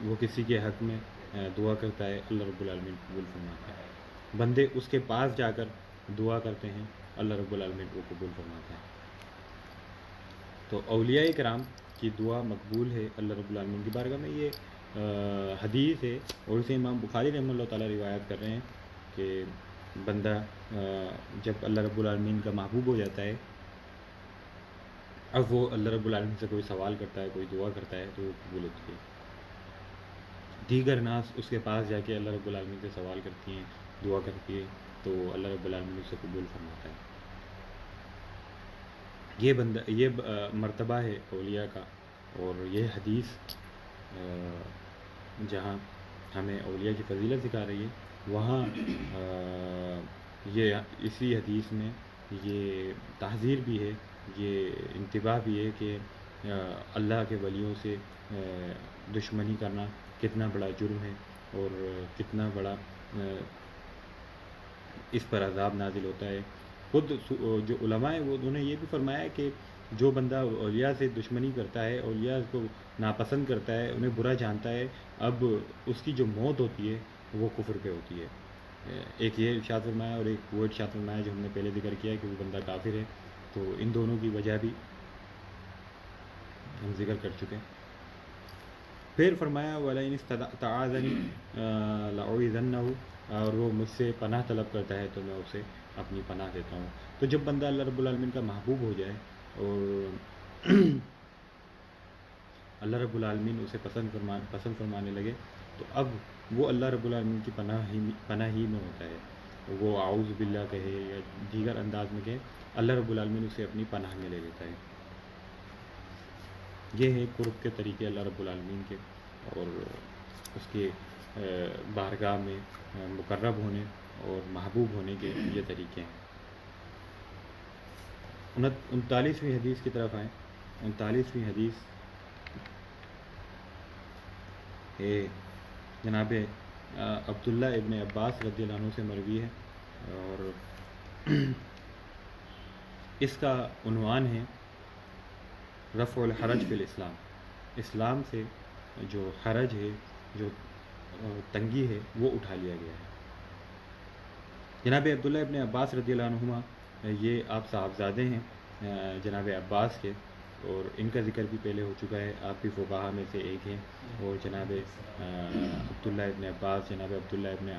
وہ کسی کے حق میں دعا کرتا ہے، اللہ رب العالمین قبول فرماتا ہے۔ بندے اس کے پاس جا کر دعا کرتے ہیں، اللہ رب العالمین کو قبول فرماتا ہے۔ تو اولیاء کرام کی دعا مقبول ہے اللہ رب العالمین کی بارگاہ میں۔ یہ حدیث ہے اور اسے امام بخاری رحمہ اللہ تعالیٰ روایت کر رہے ہیں کہ بندہ جب اللہ رب العالمین کا محبوب ہو جاتا ہے، اب وہ اللہ رب العالمین سے کوئی سوال کرتا ہے، کوئی دعا کرتا ہے تو وہ قبول ہوتی ہے۔ دیگر ناس اس کے پاس جا کے اللہ رب العالمین سے سوال کرتی ہیں، دعا کرتی ہے، تو اللہ رب العالمین اسے قبول فرماتا ہے۔ یہ مرتبہ ہے اولیاء کا، اور یہ حدیث جہاں ہمیں اولیاء کی فضیلت سکھا رہی ہے، وہاں یہ اسی حدیث میں یہ تحذیر بھی ہے، یہ انتباہ بھی ہے کہ اللہ کے ولیوں سے دشمنی کرنا کتنا بڑا جرم ہے، اور کتنا بڑا اس پر عذاب نازل ہوتا ہے۔ خود جو علماء ہیں وہ انہوں نے یہ بھی فرمایا کہ جو بندہ اولیاء سے دشمنی کرتا ہے، اولیاء کو ناپسند کرتا ہے، انہیں برا جانتا ہے، اب اس کی جو موت ہوتی ہے وہ کفر پہ ہوتی ہے۔ ایک یہ ارشاد فرمایا اور ایک وہ ارشاد فرمایا جو ہم نے پہلے ذکر کیا کہ وہ بندہ کافر ہے، تو ان دونوں کی وجہ بھی ہم ذکر کر چکے ہیں۔ پھر فرمایا وَلَئِنِ اسْتَعَاذَنِي لَأُعِيذَنَّهُ، اور وہ مجھ سے پناہ طلب کرتا ہے تو میں اسے اپنی پناہ دیتا ہوں۔ تو جب بندہ اللہ رب العالمین کا محبوب ہو جائے اور اللہ رب العالمین اسے پسند فرمانے لگے، تو اب وہ اللہ رب العالمین کی پناہ ہی میں ہوتا ہے۔ وہ اعوذ باللہ کہے یا دیگر انداز میں کہے، اللہ رب العالمین اسے اپنی پناہ میں لے لیتا ہے۔ یہ ہے قرب کے طریقے اللہ رب العالمین کے، اور اس کے بارگاہ میں مقرب ہونے اور محبوب ہونے کے یہ طریقے ہیں۔ 39ویں حدیث کی طرف آئیں۔ 39ویں حدیث جناب عبداللہ ابن عباس رضی اللہ عنہ سے مروی ہے، اور اس کا عنوان ہے رفع الحرج فی الاسلام۔ اسلام سے جو حرج ہے، جو تنگی ہے، وہ اٹھا لیا گیا ہے۔ جناب عبداللہ ابن عباس رضی اللہ عنہما یہ آپ صاحبزادے ہیں جناب عباس کے، اور ان کا ذکر بھی پہلے ہو چکا ہے، آپ بھی فقہاء میں سے ایک ہیں۔ اور جناب عبداللہ ابن عباس، جناب عبداللہ ابن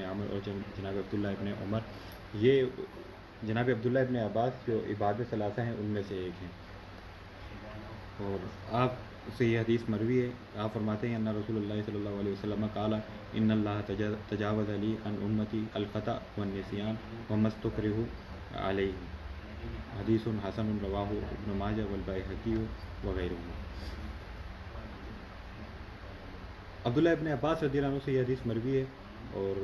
عمر اور جناب عبداللہ ابن عمر، یہ جناب عبداللہ ابن عباس جو عباد ثلاثہ ہیں ان میں سے ایک ہیں۔ اور آپ سے یہ حدیث مروی ہے، آپ فرماتے ہیں ان رسول اللہ صلی اللہ علیہ وسلم قال ان اللہ تجاوز لی عن امتی الخطأ والنسیان وما استکرہوا علیہ حدیث حسن رواہ ابن ماجہ والبیہقی وغیرہ۔ عبداللہ ابن عباس رضی اللہ عنہ سے یہ حدیث مروی ہے، اور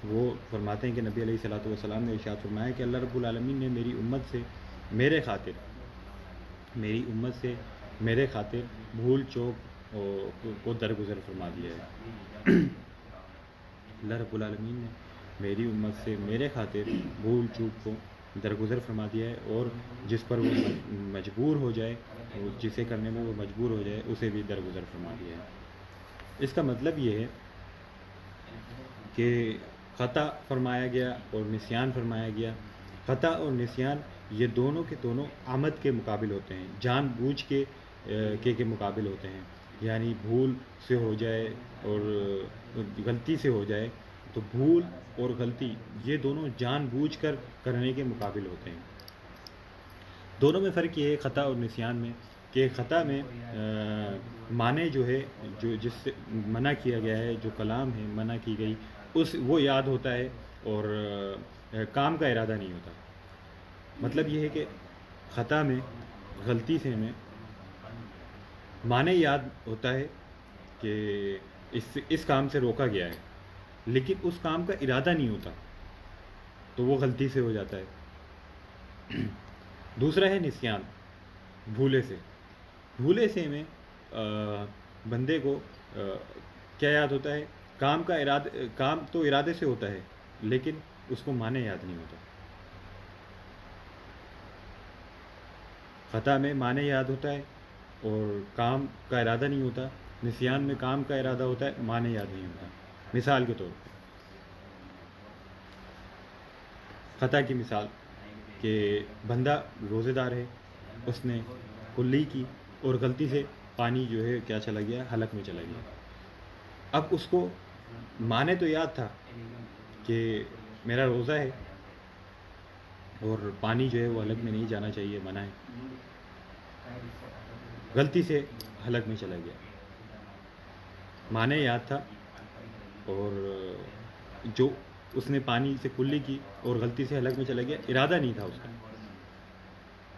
وہ فرماتے ہیں کہ نبی علیہ الصلوۃ والسلام نے ارشاد فرمایا کہ اللہ رب العالمین نے میری امت سے میرے خاطر بھول چوک کو درگزر فرما دیا ہے۔ اللہ رب العالمین نے میری امت سے میرے خاطر بھول چوک کو درگزر فرما دیا ہے، اور جس پر وہ مجبور ہو جائے، جسے کرنے میں وہ مجبور ہو جائے، اسے بھی درگزر فرما دیا ہے۔ اس کا مطلب یہ ہے کہ خطا فرمایا گیا اور نسیان فرمایا گیا۔ خطا اور نسیان یہ دونوں کے دونوں عمد کے مقابل ہوتے ہیں، جان بوجھ کے مقابل ہوتے ہیں، یعنی بھول سے ہو جائے اور غلطی سے ہو جائے تو بھول اور غلطی یہ دونوں جان بوجھ کر کرنے کے مقابل ہوتے ہیں۔ دونوں میں فرق یہ ہے خطا اور نسیان میں کہ خطا میں معنی جو ہے جس سے منع کیا گیا ہے، جو کلام ہے منع کی گئی وہ یاد ہوتا ہے اور کام کا ارادہ نہیں ہوتا۔ مطلب یہ ہے کہ خطا میں غلطی سے میں معنی یاد ہوتا ہے کہ اس کام سے روکا گیا ہے، لیکن اس کام کا ارادہ نہیں ہوتا تو وہ غلطی سے ہو جاتا ہے۔ دوسرا ہے نسیان، بھولے سے میں بندے کو کیا یاد ہوتا ہے، کام تو ارادے سے ہوتا ہے لیکن اس کو معنی یاد نہیں ہوتا۔ خطا میں معنی یاد ہوتا ہے اور کام کا ارادہ نہیں ہوتا، نسیان میں کام کا ارادہ ہوتا ہے، معنی یاد نہیں ہوتا۔ مثال کے طور پہ خطا کی مثال کہ بندہ روزے دار ہے، اس نے کلی کی اور غلطی سے پانی جو ہے کیا چلا گیا، حلق میں چلا گیا۔ اب اس کو معنی تو یاد تھا کہ میرا روزہ ہے اور پانی جو ہے وہ حلق میں نہیں جانا چاہیے، منع ہے، غلطی سے حلق میں چلا گیا۔ معنی یاد تھا اور جو اس نے پانی سے کلی کی اور غلطی سے حلق میں چلا گیا، ارادہ نہیں تھا اس کا۔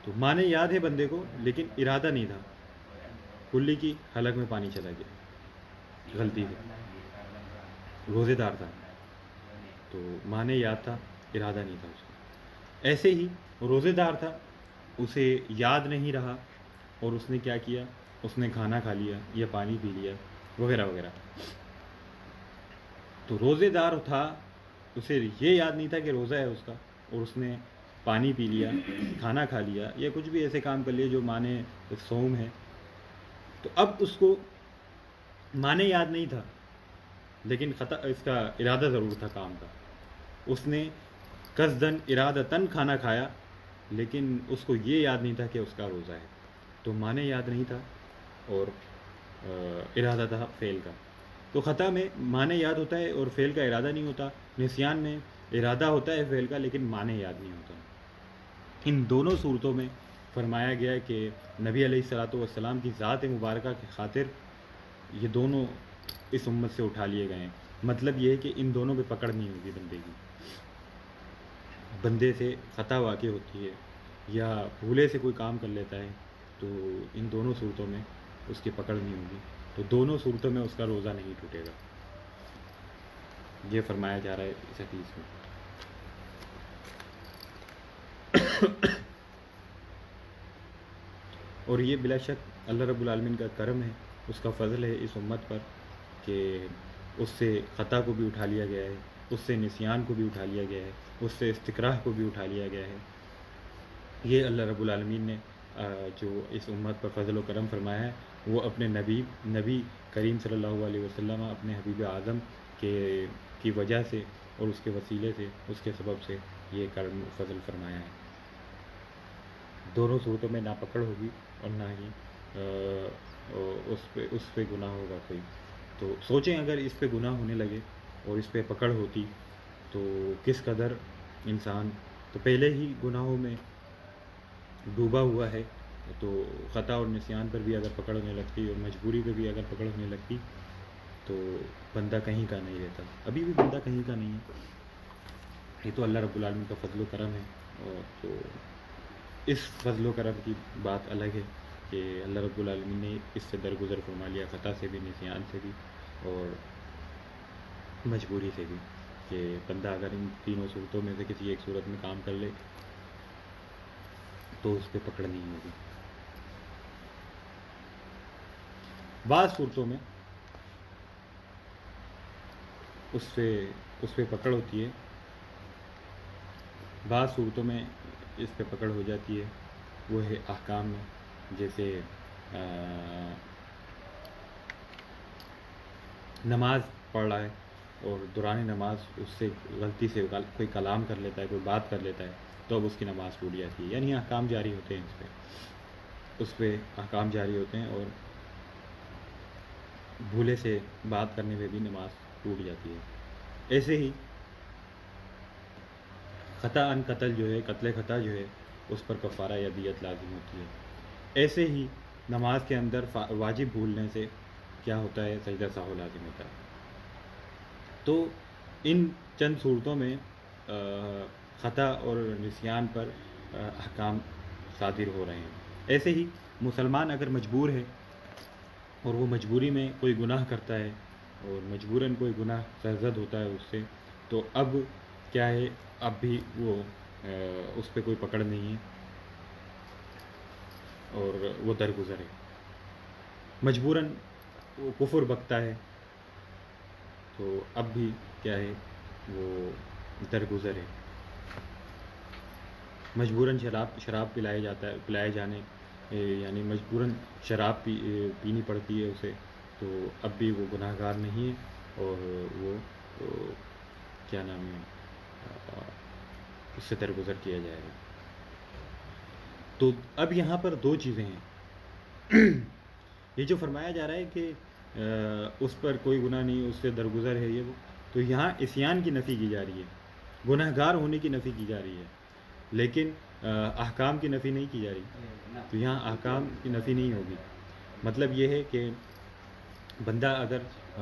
تو معنی یاد ہے بندے کو لیکن ارادہ نہیں تھا، کلی کی حلق میں پانی چلا گیا غلطی سے، روزے دار تھا تو معنی یاد تھا، ارادہ نہیں تھا اس کا۔ ایسے ہی روزے دار تھا، اسے یاد نہیں رہا اور اس نے کیا کیا، اس نے کھانا کھا لیا یا پانی پی لیا وغیرہ وغیرہ۔ تو روزے دار تھا، اسے یہ یاد نہیں تھا کہ روزہ ہے اس کا، اور اس نے پانی پی لیا، کھانا کھا لیا یا کچھ بھی ایسے کام کر لیے جو معنی صوم ہے، تو اب اس کو معنی یاد نہیں تھا لیکن خطا اس کا ارادہ ضرور تھا کام کا۔ اس نے قصداً ارادتاً کھانا کھایا لیکن اس کو یہ یاد نہیں تھا کہ اس کا روزہ ہے، تو معنی یاد نہیں تھا اور ارادہ تھا فعل کا۔ تو خطا میں معنی یاد ہوتا ہے اور فعل کا ارادہ نہیں ہوتا، نسیان میں ارادہ ہوتا ہے فعل کا لیکن معنی یاد نہیں ہوتا۔ ان دونوں صورتوں میں فرمایا گیا ہے کہ نبی علیہ الصلوۃ والسلام کی ذات مبارکہ کی خاطر یہ دونوں اس امت سے اٹھا لیے گئے ہیں۔ مطلب یہ ہے کہ ان دونوں پہ پکڑ نہیں ہوگی بندے کی، بندے سے خطا واقع ہوتی ہے یا بھولے سے کوئی کام کر لیتا ہے تو ان دونوں صورتوں میں اس کی پکڑ نہیں ہوگی، تو دونوں صورتوں میں اس کا روزہ نہیں ٹوٹے گا، یہ فرمایا جا رہا ہے اس حدیث میں۔ اور یہ بلا شک اللہ رب العالمین کا کرم ہے، اس کا فضل ہے اس امت پر کہ اس سے خطا کو بھی اٹھا لیا گیا ہے، اس سے نسیان کو بھی اٹھا لیا گیا ہے، اس سے استقراہ کو بھی اٹھا لیا گیا ہے۔ یہ اللہ رب العالمین نے جو اس امت پر فضل و کرم فرمایا ہے، وہ اپنے نبی کریم صلی اللہ علیہ وسلم، اپنے حبیب اعظم کی وجہ سے اور اس کے وسیلے سے، اس کے سبب سے یہ کرم فضل فرمایا ہے۔ دونوں صورتوں میں نہ پکڑ ہوگی اور نہ ہی اس پہ گناہ ہوگا کوئی۔ تو سوچیں اگر اس پہ گناہ ہونے لگے اور اس پہ پکڑ ہوتی تو کس قدر انسان تو پہلے ہی گناہوں میں ڈوبا ہوا ہے، تو خطا اور نسیان پر بھی اگر پکڑ ہونے لگتی اور مجبوری پہ بھی اگر پکڑ ہونے لگتی تو بندہ کہیں کا نہیں رہتا۔ ابھی بھی بندہ کہیں کا نہیں ہے، یہ تو اللہ رب العالمین کا فضل و کرم ہے تو اس فضل و کرم کی بات الگ ہے کہ اللہ رب العالمین نے اس سے درگزر فرما لیا، خطا سے بھی، نسیان سے بھی اور مجبوری سے بھی، کہ بندہ اگر ان تینوں صورتوں میں سے کسی ایک صورت میں کام کر لے تو اس پہ پکڑ نہیں ہوگی۔ بعض صورتوں میں اس پہ پکڑ ہوتی ہے، بعض صورتوں میں اس پہ پکڑ ہو جاتی ہے، وہ ہے احکام میں، جیسے نماز پڑھ رہا ہے اور دوران نماز اس سے غلطی سے کوئی کلام کر لیتا ہے، کوئی بات کر لیتا ہے، تو اب اس کی نماز ٹوٹ جاتی ہے، یعنی احکام جاری ہوتے ہیں اس پہ احکام جاری ہوتے ہیں، اور بھولے سے بات کرنے پہ بھی نماز ٹوٹ جاتی ہے۔ ایسے ہی خطا ان قتل جو ہے، قتل خطا جو ہے، اس پر کفارہ یا دیت لازم ہوتی ہے۔ ایسے ہی نماز کے اندر واجب بھولنے سے کیا ہوتا ہے، سجدہ سہو لازم ہوتا ہے۔ تو ان چند صورتوں میں خطا اور نسیان پر احکام صادر ہو رہے ہیں۔ ایسے ہی مسلمان اگر مجبور ہے اور وہ مجبوری میں کوئی گناہ کرتا ہے اور مجبوراً کوئی گناہ سرزد ہوتا ہے اس سے، تو اب کیا ہے، اب بھی وہ اس پہ کوئی پکڑ نہیں ہے اور وہ درگزر ہے۔ مجبوراً وہ کفر بکتا ہے تو اب بھی کیا ہے، وہ درگزر ہے۔ مجبوراً شراب پلائے جانے یعنی مجبوراً شراب پینی پڑتی ہے اسے، تو اب بھی وہ گناہ گار نہیں ہے اور وہ کیا نام ہے، اس سے درگزر کیا جائے گا۔ تو اب یہاں پر دو چیزیں ہیں، یہ جو فرمایا جا رہا ہے کہ اس پر کوئی گناہ نہیں، اس سے درگزر ہے، یہ وہ، تو یہاں عصیان کی نفی کی جا رہی ہے، گناہ گار ہونے کی نفی کی جا رہی ہے، لیکن احکام کی نفی نہیں کی جا رہی۔ تو یہاں احکام کی نفی نہیں ہوگی۔ مطلب یہ ہے کہ بندہ اگر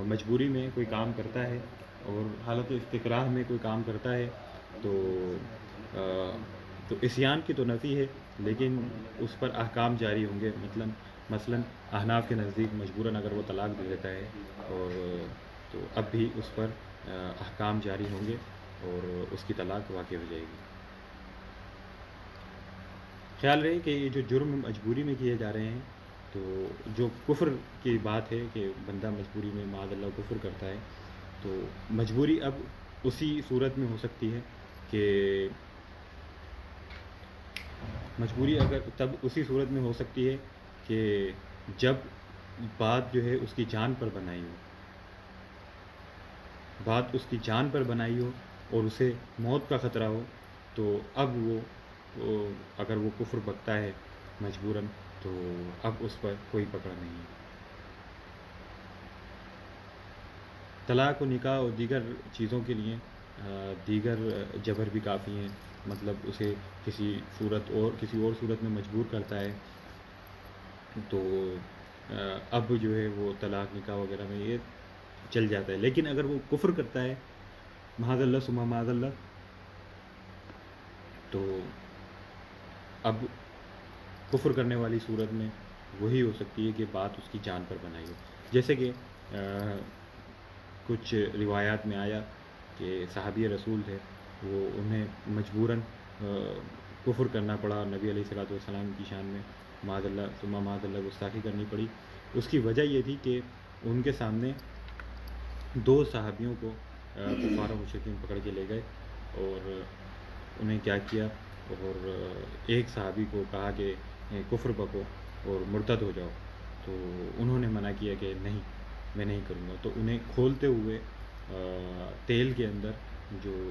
مجبوری میں کوئی کام کرتا ہے اور حالت استکراہ میں کوئی کام کرتا ہے تو عصیان کی تو نفی ہے، لیکن اس پر احکام جاری ہوں گے۔ مثلاً احناف کے نزدیک مجبوراً اگر وہ طلاق دے دیتا ہے اور تو اب بھی اس پر احکام جاری ہوں گے اور اس کی طلاق واقع ہو جائے گی۔ خیال رہے کہ یہ جو جرم مجبوری میں کیے جا رہے ہیں، تو جو کفر کی بات ہے کہ بندہ مجبوری میں معاذ اللہ کفر کرتا ہے، تو مجبوری اب اسی صورت میں ہو سکتی ہے کہ مجبوری اگر تب اسی صورت میں ہو سکتی ہے کہ جب بات جو ہے اس کی جان پر بنائی ہو، بات اس کی جان پر بنائی ہو اور اسے موت کا خطرہ ہو، تو اب وہ اگر وہ کفر بکتا ہے مجبوراً، تو اب اس پر کوئی پکڑ نہیں ہے۔ طلاق و نکاح اور دیگر چیزوں کے لیے دیگر جبر بھی کافی ہیں، مطلب اسے کسی اور صورت میں مجبور کرتا ہے، تو اب جو ہے وہ طلاق نکاح وغیرہ میں یہ چل جاتا ہے۔ لیکن اگر وہ کفر کرتا ہے معاذ اللہ ثم معاذ اللہ، تو اب کفر کرنے والی صورت میں وہی ہو سکتی ہے کہ بات اس کی جان پر بنائی ہو، جیسے کہ کچھ روایات میں آیا کہ صحابی رسول تھے، وہ انہیں مجبوراً کفر کرنا پڑا، نبی علیہ الصلوۃ والسلام کی شان میں معاذ اللہ ثم معاذ اللہ گستاخی کرنی پڑی۔ اس کی وجہ یہ تھی کہ ان کے سامنے دو صحابیوں کو کفار و مشرکین پکڑ کے لے گئے اور انہیں کیا کیا، اور ایک صحابی کو کہا کہ کفر بکو اور مرتد ہو جاؤ، تو انہوں نے منع کیا کہ نہیں، میں نہیں کروں گا۔ تو انہیں کھولتے ہوئے تیل کے اندر، جو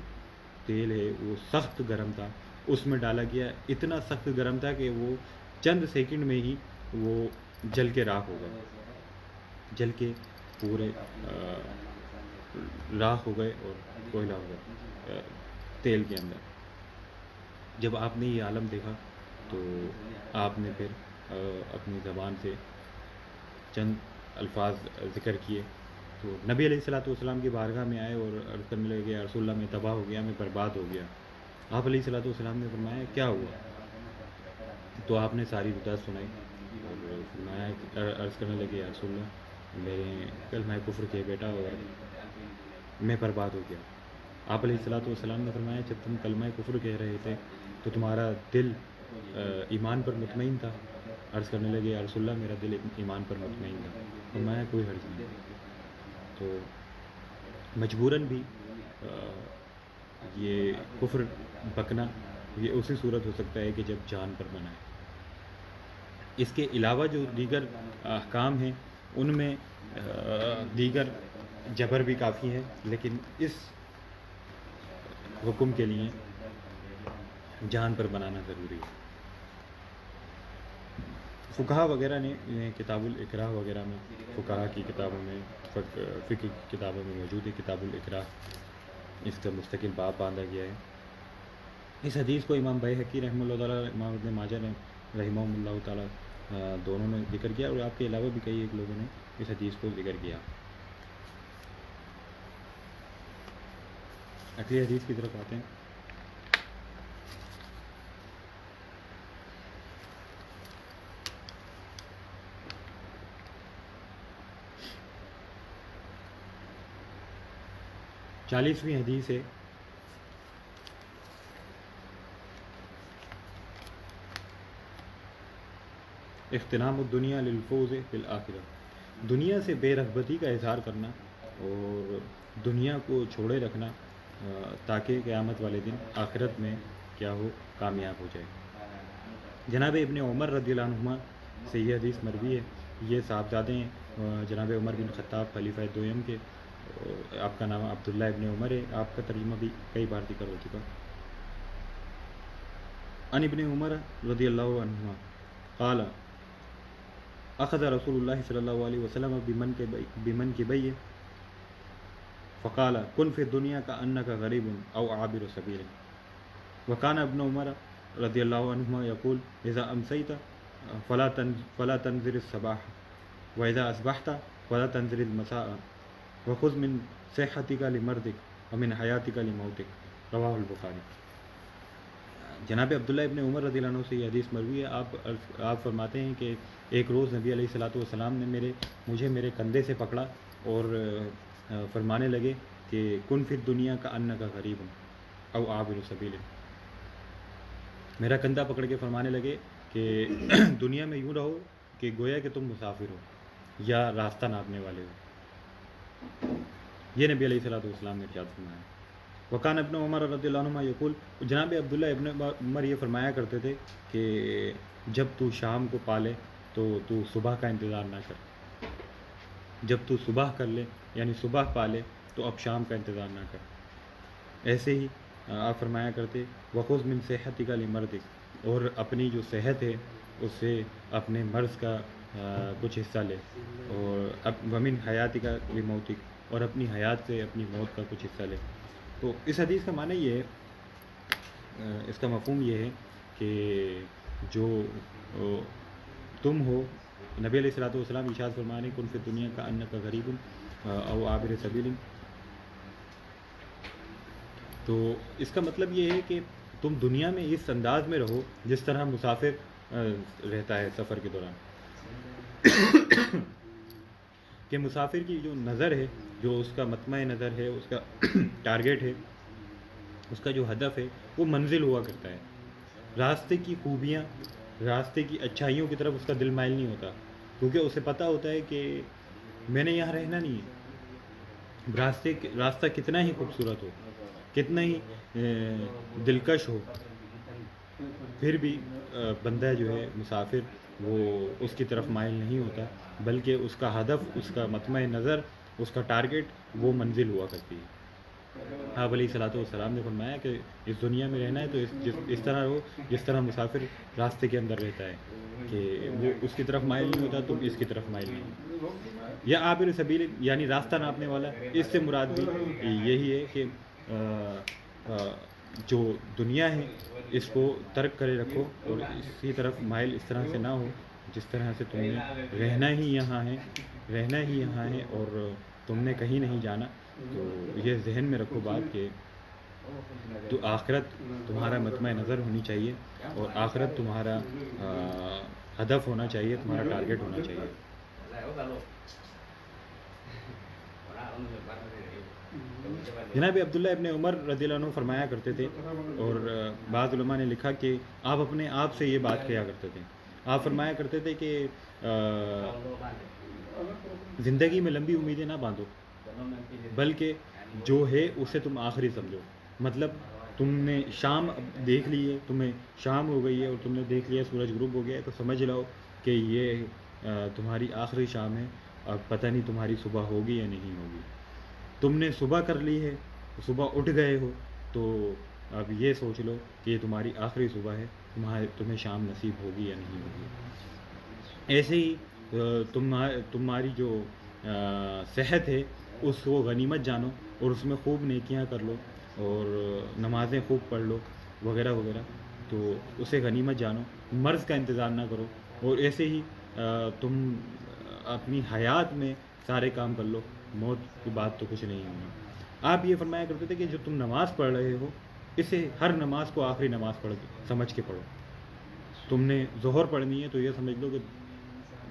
تیل ہے وہ سخت گرم تھا، اس میں ڈالا گیا، اتنا سخت گرم تھا کہ وہ چند سیکنڈ میں ہی وہ جل کے راکھ ہو گئے، جل کے پورے راکھ ہو گئے اور کوئلہ ہو گئے تیل کے اندر۔ جب آپ نے یہ عالم دیکھا تو آپ نے پھر اپنی زبان سے چند الفاظ ذکر کیے، تو نبی علیہ الصلوۃ والسلام کی بارگاہ میں آئے اور عرض کرنے لگے کہ یا رسول اللہ، میں تباہ ہو گیا، میں برباد ہو گیا، آپ علیہ الصلوۃ والسلام نے فرمایا کیا ہوا؟ تو آپ نے ساری وجہ سنائی اور فرمایا عرض کرنے لگے یا رسول اللہ میرے کلمہ کفر کے بیٹا اور میں برباد ہو گیا۔ آپ علیہ الصلوۃ والسلام نے فرمایا جب تم کلمہ کفر کہہ رہے تھے تو تمہارا دل ایمان پر مطمئن تھا؟ عرض کرنے لگے یا رسول اللہ میرا دل ایمان پر مطمئن تھا۔ فرمایا کوئی حرج نہیں۔ تو مجبوراً بھی یہ کفر بکنا یہ اسی صورت ہو سکتا ہے کہ جب جان پر بنا ہے۔ اس کے علاوہ جو دیگر احکام ہیں ان میں دیگر جبر بھی کافی ہے، لیکن اس حکم کے لیے جان پر بنانا ضروری ہے۔ فقہا وغیرہ نے کتاب الاکراہ وغیرہ میں، فقہا کی کتابوں میں، فقہ کی کتابوں میں موجود ہے کتاب الاکراہ، اس کا مستقل باب باندھا گیا ہے۔ اس حدیث کو امام بیہقی رحمہ اللہ تعالیٰ، امام ابن ماجہ نے رحمہ اللہ تعالیٰ دونوں نے ذکر کیا، اور آپ کے علاوہ بھی کئی ایک لوگوں نے اس حدیث کو ذکر کیا۔ اگلی حدیث کی طرف آتے ہیں۔ چالیسویں حدیث ہے، اغتنام الدنیا للفوز بالآخرہ، دنیا سے بے رغبتی کا اظہار کرنا اور دنیا کو چھوڑے رکھنا تاکہ قیامت والے دن آخرت میں کیا ہو، کامیاب ہو جائے۔ جناب ابن عمر رضی اللہ عنہما سے یہ حدیث مروی ہے، یہ صاحبزادے ہیں جناب عمر بن خطاب خلیفہ دوم کے، آپ کا نام عبداللہ ابن عمر ہے، آپ کا ترجمہ بھی کئی بار ذکر ہو چکا۔ ان ابن عمر رضی اللہ عنہما قال اخذ رسول اللہ صلی اللہ علیہ وسلم بمن کے بیہ فقال کن فی الدنیا کأنک غریب او عابر سبیل، وکان ابن عمر رضی اللہ عنہما یقول اذا امسیت فلا تنظر الصباح واذا اصبحت فلا تنظر المساء وخذ من صحتک لمرضک ومن حیاتک لموتک، رواہ البخاری۔ جناب عبداللہ ابن عمر رضی اللہ عنہ سے یہ حدیث مروی ہے، آپ فرماتے ہیں کہ ایک روز نبی علیہ الصلوۃ والسلام نے مجھے میرے کندھے سے پکڑا اور فرمانے لگے کہ کن فی الدنیا کأنک غریب او عابر سبیل، میرا کندھا پکڑ کے فرمانے لگے کہ دنیا میں یوں رہو کہ گویا کہ تم مسافر ہو یا راستہ ناپنے والے ہو، یہ نبی علیہ الصلوۃ والسلام نے ارشاد فرمایا۔ وکان ابن عمر رضی اللہ عنہ یقول، جناب عبداللہ ابن عمر یہ فرمایا کرتے تھے کہ جب تو شام کو پالے تو صبح کا انتظار نہ کر، جب تو صبح کر لے یعنی صبح پالے تو اب شام کا انتظار نہ کر۔ ایسے ہی آپ فرمایا کرتے وخذ من صحتک لمرضک، اور اپنی جو صحت ہے اس سے اپنے مرض کا کچھ حصہ لے، اور ومن حیاتک لموتک، اور اپنی حیات سے اپنی موت کا کچھ حصہ لے۔ تو اس حدیث کا معنی یہ ہے، اس کا مفہوم یہ ہے کہ جو تم ہو، نبی علیہ الصلوۃ والسلام ارشاد فرمانے کن فی الدنیا کأنک غریب او عابر سبیل، تو اس کا مطلب یہ ہے کہ تم دنیا میں اس انداز میں رہو جس طرح مسافر رہتا ہے سفر کے دوران، کہ مسافر کی جو نظر ہے، جو اس کا مطمع نظر ہے، اس کا ٹارگیٹ ہے، اس کا جو ہدف ہے وہ منزل ہوا کرتا ہے۔ راستے کی خوبیاں، راستے کی اچھائیوں کی طرف اس کا دل مائل نہیں ہوتا، کیونکہ اسے پتہ ہوتا ہے کہ میں نے یہاں رہنا نہیں ہے۔ راستہ کتنا ہی خوبصورت ہو، کتنا ہی دلکش ہو، پھر بھی بندہ جو ہے مسافر وہ اس کی طرف مائل نہیں ہوتا، بلکہ اس کا ہدف، اس کا مطمع نظر، اس کا ٹارگیٹ وہ منزل ہوا کرتی ہے۔ آپ علیہ الصلوۃ والسلام نے فرمایا کہ اس دنیا میں رہنا ہے تو اس طرح رہو جس طرح مسافر راستے کے اندر رہتا ہے، کہ وہ اس کی طرف مائل نہیں ہوتا، تم اس کی طرف مائل نہیں۔ یا عابر سبیل یعنی راستہ ناپنے والا، اس سے مراد بھی یہی ہے کہ جو دنیا ہے اس کو ترک کرے رکھو اور اسی طرف مائل اس طرح سے نہ ہو جس طرح سے تم نے رہنا ہی یہاں ہے اور تم نے کہیں نہیں جانا۔ تو یہ ذہن میں رکھو بات کہ تو آخرت تمہارا مطمع نظر ہونی چاہیے، اور آخرت تمہارا ہدف ہونا چاہیے، تمہارا ٹارگیٹ ہونا چاہیے۔ جناب عبداللہ ابن عمر رضی اللہ عنہ فرمایا کرتے تھے، اور بعض علماء نے لکھا کہ آپ اپنے آپ سے یہ بات کیا کرتے تھے۔ آپ فرمایا کرتے تھے کہ زندگی میں لمبی امیدیں نہ باندھو، بلکہ جو ہے اسے تم آخری سمجھو۔ مطلب تم نے شام دیکھ لی ہے، تمہیں شام ہو گئی ہے اور تم نے دیکھ لیا سورج غروب ہو گیا ہے، تو سمجھ لو کہ یہ تمہاری آخری شام ہے، اب پتہ نہیں تمہاری صبح ہوگی یا نہیں ہوگی۔ تم نے صبح کر لی ہے، صبح اٹھ گئے ہو، تو اب یہ سوچ لو کہ یہ تمہاری آخری صبح ہے، تمہیں شام نصیب ہوگی یا نہیں ہوگی۔ ایسے ہی تمہاری جو صحت ہے اس کو غنیمت جانو، اور اس میں خوب نیکیاں کر لو، اور نمازیں خوب پڑھ لو وغیرہ وغیرہ، تو اسے غنیمت جانو۔ مرض کا انتظار نہ کرو، اور ایسے ہی تم اپنی حیات میں سارے کام کر لو، موت کی بات تو کچھ نہیں ہونا۔ آپ یہ فرمایا کرتے تھے کہ جو تم نماز پڑھ رہے ہو، اسے ہر نماز کو آخری نماز سمجھ کے پڑھو۔ تم نے ظہر پڑھنی ہے تو یہ سمجھ لو کہ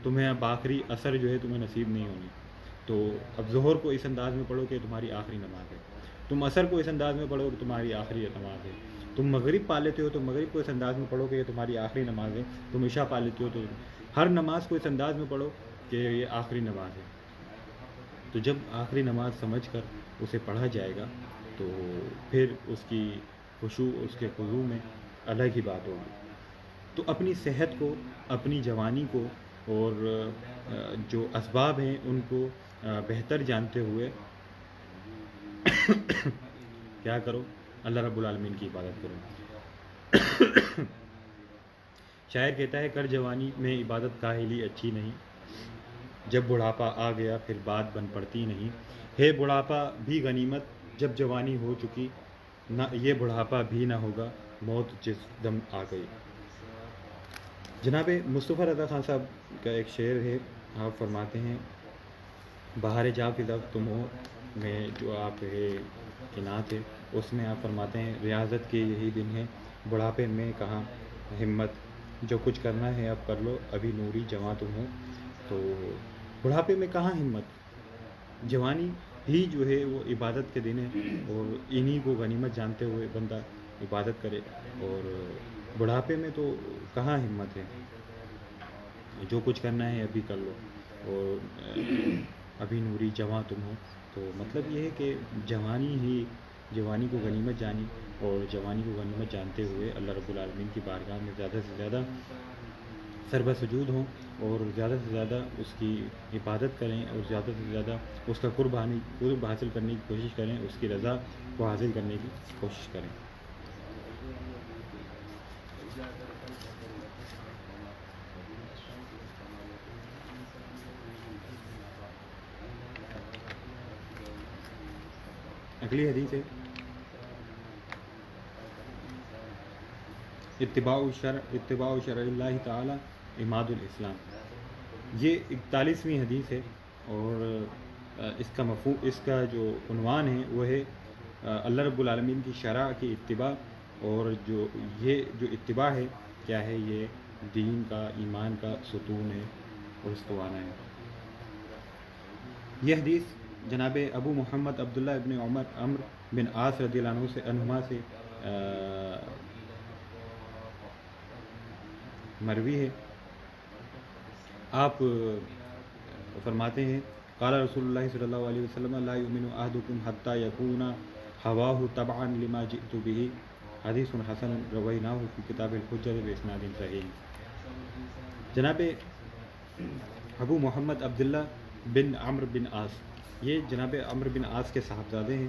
تمہیں اب آخری عصر جو ہے تمہیں نصیب نہیں ہونی، تو اب ظہر کو اس انداز میں پڑھو کہ تمہاری آخری نماز ہے۔ تم عصر کو اس انداز میں پڑھو کہ تمہاری آخری نماز ہے۔ تم مغرب پا لیتے ہو تو مغرب کو اس انداز میں پڑھو کہ یہ تمہاری آخری نماز ہے۔ تم عشاء پا لیتے ہو تو ہر نماز کو اس انداز میں پڑھو کہ یہ آخری نماز ہے۔ تو جب آخری نماز سمجھ کر اسے پڑھا جائے گا تو پھر اس کی خشوع، اس کے خضوع میں الگ ہی بات ہوگی۔ تو اپنی صحت کو، اپنی جوانی کو، اور جو اسباب ہیں ان کو بہتر جانتے ہوئے کیا کرو؟ اللہ رب العالمین کی عبادت کرو۔ شاعر کہتا ہے کر جوانی میں عبادت کاہلی اچھی نہیں، جب بڑھاپا آ گیا پھر بات بن پڑتی نہیں، ہے بڑھاپا بھی غنیمت جب جوانی ہو چکی، نہ یہ بڑھاپا بھی نہ ہوگا موت جس دم آ گئی۔ جناب مصطفیٰ رضا خان صاحب کا ایک شعر ہے، آپ فرماتے ہیں بہار جا فضا تم ہو میں جو آپ کی نعت ہے، اس میں آپ فرماتے ہیں ریاضت کے یہی دن ہے، بڑھاپے میں کہاں ہمت، جو کچھ کرنا ہے اب کر لو ابھی نوری جواں تم ہو۔ تو بڑھاپے میں کہاں ہمت، جوانی ہی جو ہے وہ عبادت کے دن ہے، اور انہی کو غنیمت جانتے ہوئے بندہ عبادت کرے، اور بڑھاپے میں تو کہاں ہمت ہے، جو کچھ کرنا ہے ابھی کر لو، اور ابھی نوری جواں تم ہو۔ تو مطلب یہ ہے کہ جوانی کو غنیمت جانی، اور جوانی کو غنیمت جانتے ہوئے اللہ رب العالمین کی بارگاہ میں زیادہ سے زیادہ سربہ سجود ہوں، اور زیادہ سے زیادہ اس کی عبادت کریں، اور زیادہ سے زیادہ اس کا قرب حاصل کرنے کی کوشش کریں، اس کی رضا کو حاصل کرنے کی کوشش کریں۔ اگلی حدیث ہے اتباع شرع اللہ تعالی عماد الاسلام۔ یہ 41ویں حدیث ہے، اور اس کا جو عنوان ہے وہ ہے اللہ رب العالمین کی شرع کی اتباع، اور جو اتباع ہے کیا ہے، یہ دین کا، ایمان کا ستون ہے اور استوانہ ہے۔ یہ حدیث جناب ابو محمد عبداللہ ابن عمر بن عاص رضی اللہ عنہما سے مروی ہے۔ آپ فرماتے ہیں قال رسول اللہ صلی اللہ علیہ وسلم لا یؤمن احدکم حتی یکون ہواہ تبعا لما جئت بہ، حدیث حسن رویناہ فی کتاب الحجۃ باسناد صحیح۔ جناب ابو محمد عبداللہ بن عمرو بن عاص، یہ جناب عمرو بن عاص کے صاحبزادے ہیں،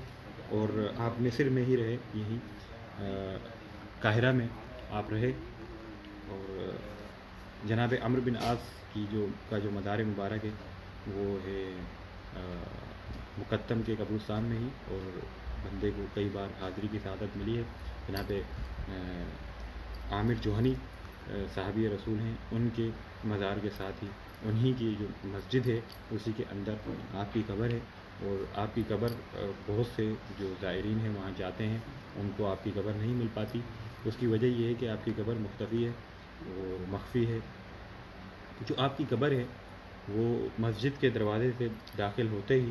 اور آپ مصر میں ہی رہے، یہیں قاہرہ میں آپ رہے، اور جناب عمرو بن عاص کی جو مدار مبارک ہے وہ ہے مقدم کے قبرستان میں ہی، اور بندے کو کئی بار حاضری کی سعادت ملی ہے۔ جناب عامر جوہنی صحابی رسول ہیں، ان کے مزار کے ساتھ ہی انہی کی جو مسجد ہے اسی کے اندر آپ کی قبر ہے، اور آپ کی قبر بہت سے جو زائرین ہیں وہاں جاتے ہیں ان کو آپ کی قبر نہیں مل پاتی. اس کی وجہ یہ ہے کہ آپ کی قبر مختفی ہے اور مخفی ہے. جو آپ کی قبر ہے وہ مسجد کے دروازے سے داخل ہوتے ہی،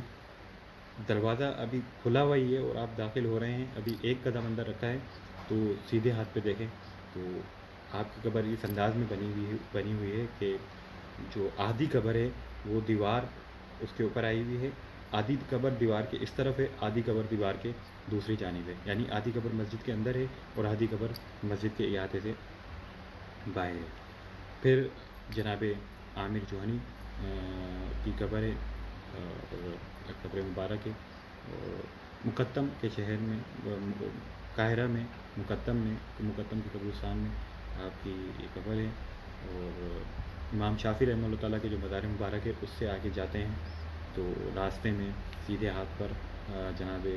دروازہ ابھی کھلا ہوا ہی ہے اور آپ داخل ہو رہے ہیں، ابھی ایک قدم اندر رکھا ہے تو سیدھے ہاتھ پہ دیکھیں تو آپ کی قبر اس انداز میں بنی ہوئی ہے کہ جو آدھی قبر ہے وہ دیوار اس کے اوپر آئی ہوئی ہے، آدھی قبر دیوار کے اس طرف ہے، آدھی قبر دیوار کے دوسری جانب ہے. یعنی آدھی قبر مسجد کے اندر ہے اور آدھی قبر مسجد کے احاطے سے باہر ہے. پھر جناب عامر جوہنی کی قبر ہے، قبر مبارک ہے، اور مقدم کے شہر میں، قاہرہ میں مقدم کے قبرستان میں آپ کی قبر ہے. اور امام شافعی رحمہ اللہ تعالیٰ کے جو مزار مبارک ہے اس سے آگے جاتے ہیں تو راستے میں سیدھے ہاتھ پر جناب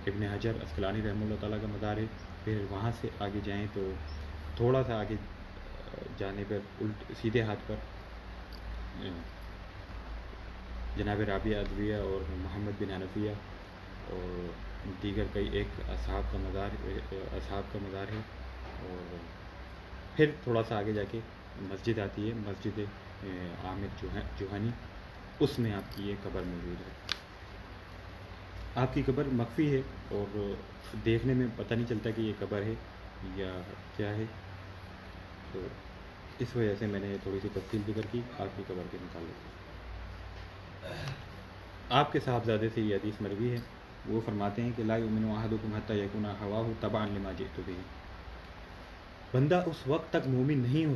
ابن حجر عسقلانی رحمہ اللہ تعالیٰ کا مزار ہے. پھر وہاں سے آگے جائیں تو تھوڑا سا آگے جانے پر سیدھے ہاتھ پر جناب رابعہ ادویہ اور محمد بن حنفیہ اور دیگر کئی ایک اصحاب کا مزار ہے. اور پھر تھوڑا سا آگے جا کے مسجد آتی ہے، مسجد عامر جوہنی، اس میں آپ کی یہ قبر موجود ہے. آپ کی قبر مخفی ہے اور دیکھنے میں پتہ نہیں چلتا کہ یہ قبر ہے یا کیا ہے. تو اس وجہ سے میں نے تھوڑی سی تفصیل ذکر کی آپ کی قبر کے متعلق. آپ کے صاحبزادے سے یہ حدیث مروی ہے، وہ فرماتے ہیں کہ لا یؤمن احدکم حتی یکون ہواہ تبعا لما جئت بہ. بندہ اس وقت تک مومن نہیں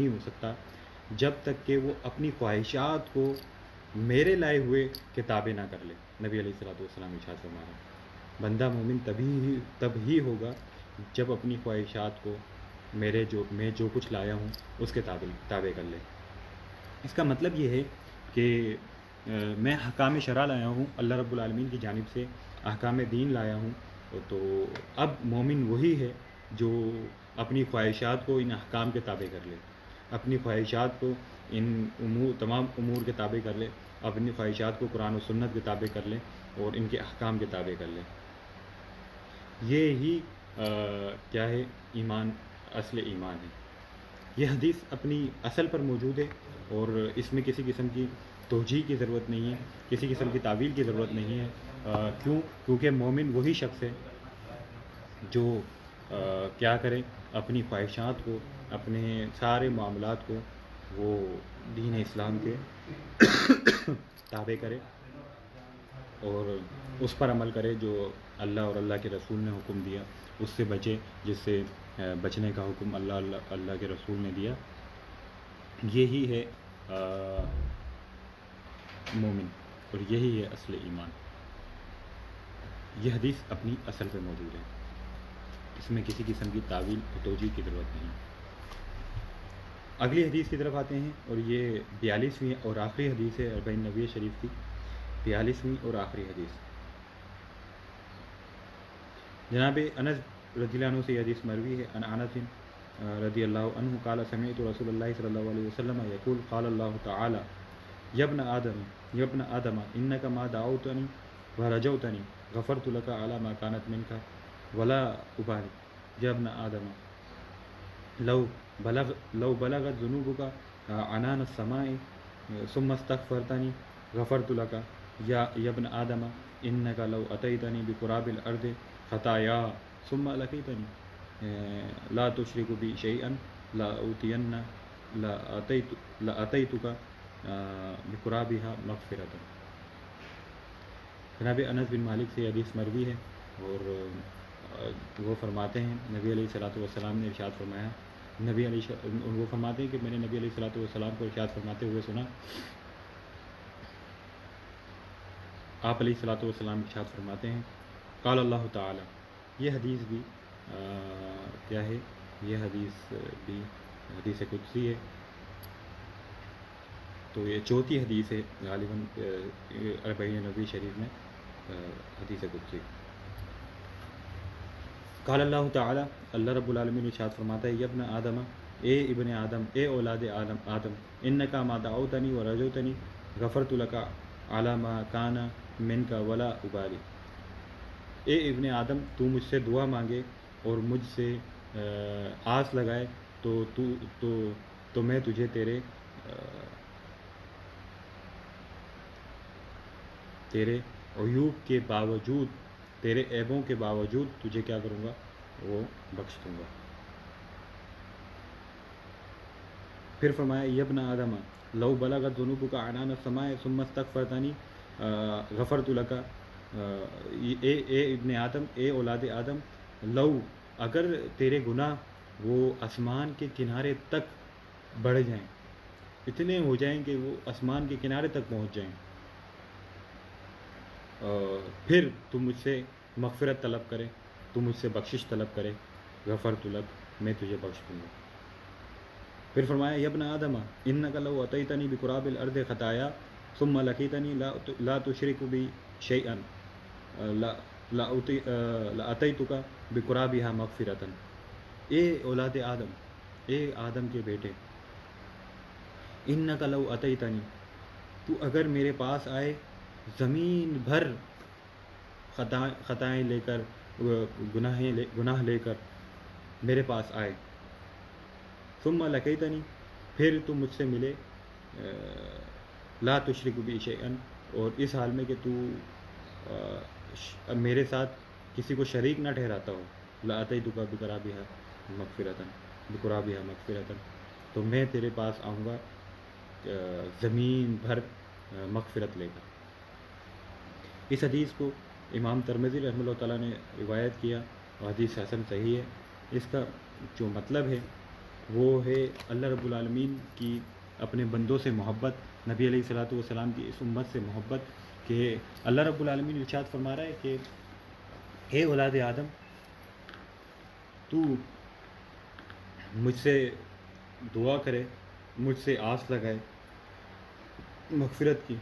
ہو سکتا جب تک کہ وہ اپنی خواہشات کو میرے لائے ہوئے کتابیں نہ کر لے. نبی علیہ الصلوۃ والسلام ارشاد فرما رہے ہیں بندہ مومن تب ہی ہوگا جب اپنی خواہشات کو میں جو کچھ لایا ہوں اس کے تابع کر لے. اس کا مطلب یہ ہے کہ میں احکام شرع لایا ہوں، اللہ رب العالمین کی جانب سے احکام دین لایا ہوں، تو اب مومن وہی ہے جو اپنی خواہشات کو ان احکام کے تابع کر لے، اپنی خواہشات کو ان تمام امور کے تابع کر لے، اپنی خواہشات کو قرآن و سنت کے تابع کر لے اور ان کے احکام کے تابع کر لے. یہ ہی کیا ہے ایمان، اصل ایمان ہے. یہ حدیث اپنی اصل پر موجود ہے اور اس میں کسی قسم کی توجیہ کی ضرورت نہیں ہے، کسی قسم کی تعویل کی ضرورت نہیں ہے. کیونکہ مومن وہی شخص ہے جو کیا کرے، اپنی خواہشات کو، اپنے سارے معاملات کو وہ دین اسلام کے تابع کرے اور اس پر عمل کرے جو اللہ اور اللہ کے رسول نے حکم دیا، اس سے بچے جس سے بچنے کا حکم اللہ کے رسول نے دیا. یہی ہے مومن اور یہی ہے اصل ایمان. یہ حدیث اپنی اصل پہ موجود ہے، اس میں کسی قسم کی تعویل اور توجیہ کی ضرورت نہیں. اگلی حدیث کی طرف آتے ہیں اور یہ 42ویں اور آخری حدیث ہے 40 نبوی شریف کی، 42ویں اور آخری حدیث. جناب انس رضی اللہ عنہ سے یہ حدیث مروی ہے. ان انس رضی اللہ عنہ قال سمعت رسول اللہ صلی اللہ علیہ وسلم یقول قال اللہ تعالی یا ابن آدم انک ما دعوتنی ورجوتنی غفرت لك على ما كانت منك ولا ابالي. یا ابن آدم لو بلغت ذنوبك عنان السماء ثم استغفرتني غفرت لك. یا ابن آدم انك لو اتيتني بقراب الارض خطايا ثم لقيتني لا تشرك بي شيئا لأتيتك بقرابها مغفرة. جناب انس بن مالک سے حدیث مروی ہے اور وہ فرماتے ہیں نبی علیہ الصلوۃ والسلام نے ارشاد فرمایا، وہ فرماتے ہیں کہ میں نے نبی علیہ الصلوۃ والسلام کو ارشاد فرماتے ہوئے سنا. آپ علیہ الصلوۃ والسلام ارشاد فرماتے ہیں قال اللہ تعالی. یہ حدیث بھی کیا ہے، یہ حدیث بھی حدیث قدسی ہے. تو یہ چوتھی حدیث ہے غالباً 40 نبوی شریف میں حدیث قدسی. قال اللہ تعالی، اللہ رب العالمین ارشاد فرماتا ہے یا ابن آدم اے ابن آدم، اے اولاد آدم، انکا ما دعوتنی و رجوتنی غفرت لکا علی ما کان منک ولا ابالی۔ اے ابن آدم، تو مجھ سے دعا مانگے اور مجھ سے آس لگائے تو میں تجھے تیرے عیوب کے باوجود، تیرے عیبوں کے باوجود تجھے کیا کروں گا، وہ بخش دوں گا۔ پھر فرمایا یبن آدم لو بلغت ذنوبک عنان السماء ثم استغفرتنی غفرت لک۔ اے ابن آدم، اے اولاد آدم، لو، اگر تیرے گناہ وہ آسمان کے کنارے تک بڑھ جائیں، اتنے ہو جائیں کہ وہ آسمان کے کنارے تک پہنچ جائیں، پھر تو مجھ سے مغفرت طلب کرے، تو مجھ سے بخشش طلب کرے، غفرت لک، میں تجھے بخش دوں گا۔ پھر فرمایا یبن آدم انک لو اتیتنی بقراب الارض خطایا ثم لقیتنی لا تشرک بی شیئا لاتیتک بقرابها مغفرۃ۔ اے اولاد آدم، اے آدم کے بیٹے، انک لو اتیتنی، تو اگر میرے پاس آئے، زمین بھر خطائیں لے کر، گناہ لے کر میرے پاس آئے، ثم لقیتنی، پھر تم مجھ سے ملے، لا تشرک بی شیئا، اور اس حال میں کہ تو میرے ساتھ کسی کو شریک نہ ٹھہراتا ہو، لاتیتک بقرابها مغفرۃ، تو میں تیرے پاس آؤں گا زمین بھر مغفرت لے کر۔ اس حدیث کو امام ترمذی رحمہ اللہ تعالیٰ نے روایت کیا اور حدیث حسن صحیح ہے۔ اس کا جو مطلب ہے وہ ہے اللہ رب العالمین کی اپنے بندوں سے محبت، نبی علیہ الصلوۃ والسلام کی اس امت سے محبت، کہ اللہ رب العالمین ارشاد فرما رہا ہے کہ اے اولاد آدم، تو مجھ سے دعا کرے، مجھ سے آس لگائے مغفرت کی،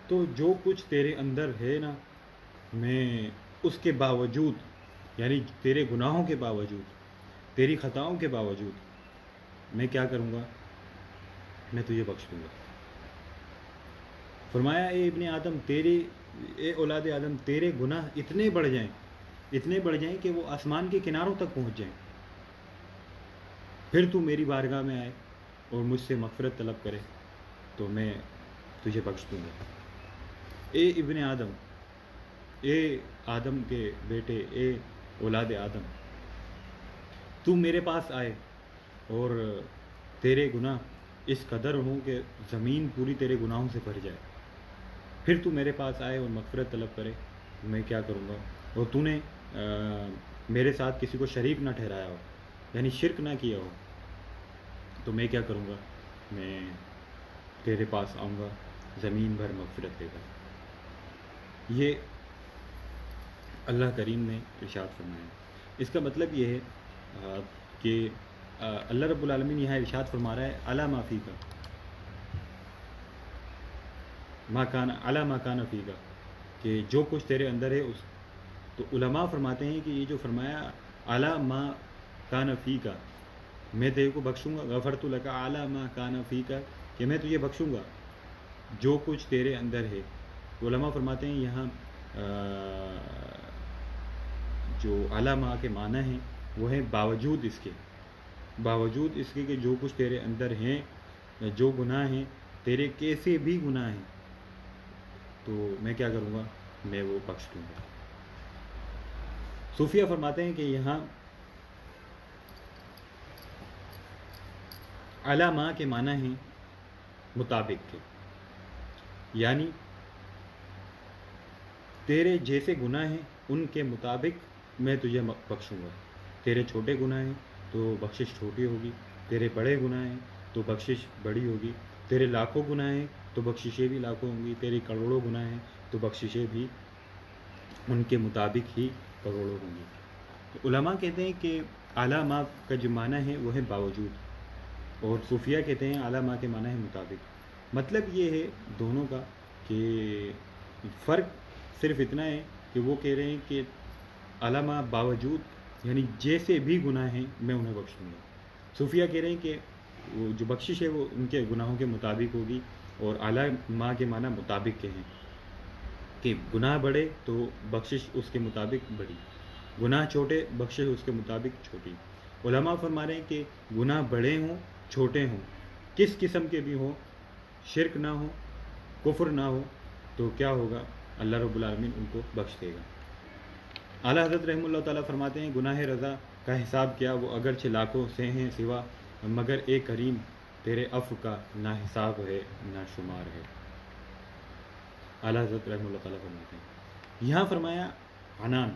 تو جو کچھ تیرے اندر ہے نا، میں اس کے باوجود، یعنی تیرے گناہوں کے باوجود، تیری خطاؤں کے باوجود، میں کیا کروں گا، میں تجھے بخش دوں گا۔ فرمایا اے ابن آدم، اے اولاد آدم، تیرے گناہ اتنے بڑھ جائیں کہ وہ آسمان کے کناروں تک پہنچ جائیں، پھر تو میری بارگاہ میں آئے اور مجھ سے مغفرت طلب کرے تو میں تجھے بخش دوں گا۔ اے ابن آدم، اے آدم کے بیٹے، اے اولاد آدم، تو میرے پاس آئے اور تیرے گناہ اس قدر ہوں کہ زمین پوری تیرے گناہوں سے بھر جائے، پھر تو میرے پاس آئے اور مغفرت طلب کرے، میں کیا کروں گا، اور تو نے میرے ساتھ کسی کو شریک نہ ٹھہرایا ہو، یعنی شرک نہ کیا ہو، تو میں کیا کروں گا، میں تیرے پاس آؤں گا زمین بھر مغفرت لے کر۔ یہ اللہ کریم نے ارشاد فرمایا۔ اس کا مطلب یہ ہے کہ اللہ رب العالمین یہاں ارشاد فرما رہا ہے علی ما فیک، علی ما کان فیک، کہ جو کچھ تیرے اندر ہے اس، تو علماء فرماتے ہیں کہ یہ جو فرمایا علی ما کان فیک، میں تیرے کو بخشوں گا، غفرت لک علی ما کان فیک، کہ میں تجھے بخشوں گا جو کچھ تیرے اندر ہے۔ علماء فرماتے ہیں یہاں جو علی ما کے معنی ہیں وہ ہیں باوجود اس کے کہ جو کچھ تیرے اندر ہیں، جو گناہ ہیں، تیرے کیسے بھی گناہ ہیں، تو میں کیا کروں گا، میں وہ بخش دوں گا۔ صوفیہ فرماتے ہیں کہ یہاں علی ما کے معنی ہیں مطابق کے، یعنی تیرے جیسے گناہ ہیں ان کے مطابق میں تجھے بخشوں گا۔ تیرے چھوٹے گناہ ہیں تو بخشش چھوٹی ہوگی، تیرے بڑے گناہ ہیں تو بخشش بڑی ہوگی، تیرے لاکھوں گناہ ہیں تو بخششیں بھی لاکھوں ہوں گی، تیری کروڑوں گناہ ہیں تو بخششیں بھی ان کے مطابق ہی کروڑوں ہوں گی۔ تو علماء کہتے ہیں کہ اعلیٰ ما کا جو معنی ہے وہ ہے باوجود، اور صوفیہ کہتے ہیں اعلیٰ ما کے معنی ہے مطابق۔ مطلب یہ ہے دونوں کا کہ فرق صرف اتنا ہے کہ وہ کہہ رہے ہیں کہ اعلیٰ ما باوجود، یعنی جیسے بھی گناہ ہیں میں انہیں بخشوں گا، صوفیہ کہہ رہے ہیں کہ وہ جو بخشش ہے وہ ان کے گناہوں کے مطابق ہوگی، اور اعلیٰ ما کے معنی مطابق کے ہیں کہ گناہ بڑھے تو بخشش اس کے مطابق بڑھی، گناہ چھوٹے بخشش اس کے مطابق چھوٹی۔ علماء فرما رہے ہیں کہ گناہ بڑے ہوں چھوٹے ہوں، کس قسم کے بھی ہوں، شرک نہ ہو، کفر نہ ہو، تو کیا ہوگا؟ اللہ رب العالمین ان کو بخش دے گا۔ اعلیٰ حضرت رحمہ اللہ تعالیٰ فرماتے ہیں گناہ رضا کا حساب کیا، وہ اگرچہ لاکھوں سے ہیں سوا، مگر اے کریم تیرے عفو کا نہ حساب ہے نہ شمار ہے۔ اعلیٰ حضرت رحمہ اللہ تعالیٰ فرماتے ہیں، یہاں فرمایا عنان،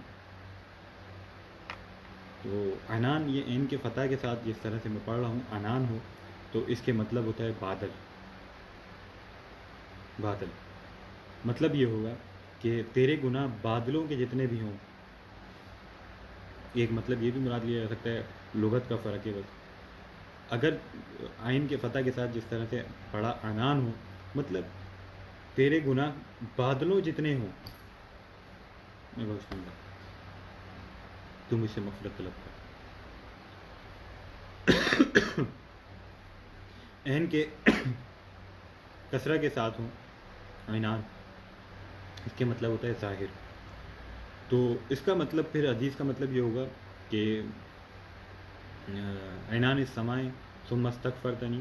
تو عنان یہ عین کے فتح کے ساتھ جس طرح سے میں پڑھ رہا ہوں عنان ہو تو اس کے مطلب ہوتا ہے بادل۔ بادل مطلب یہ ہوگا کہ تیرے گناہ بادلوں کے جتنے بھی ہوں، ایک مطلب یہ بھی مراد لیا جا سکتا ہے، لغت کا فرق ہے بس۔ اگر عین کے فتح کے ساتھ جس طرح سے پڑھا عنان ہو، مطلب تیرے گناہ بادلوں جتنے ہوں میں بخش دوں گا، تو مجھ سے مغفرت طلب کر۔ عین کے کسرہ کے ساتھ ہوں عنان، اس کے مطلب ہوتا ہے ظاہر۔ تو اس کا مطلب پھر حدیث کا مطلب یہ ہوگا کہ عنان السماء ثم استغفرتنی،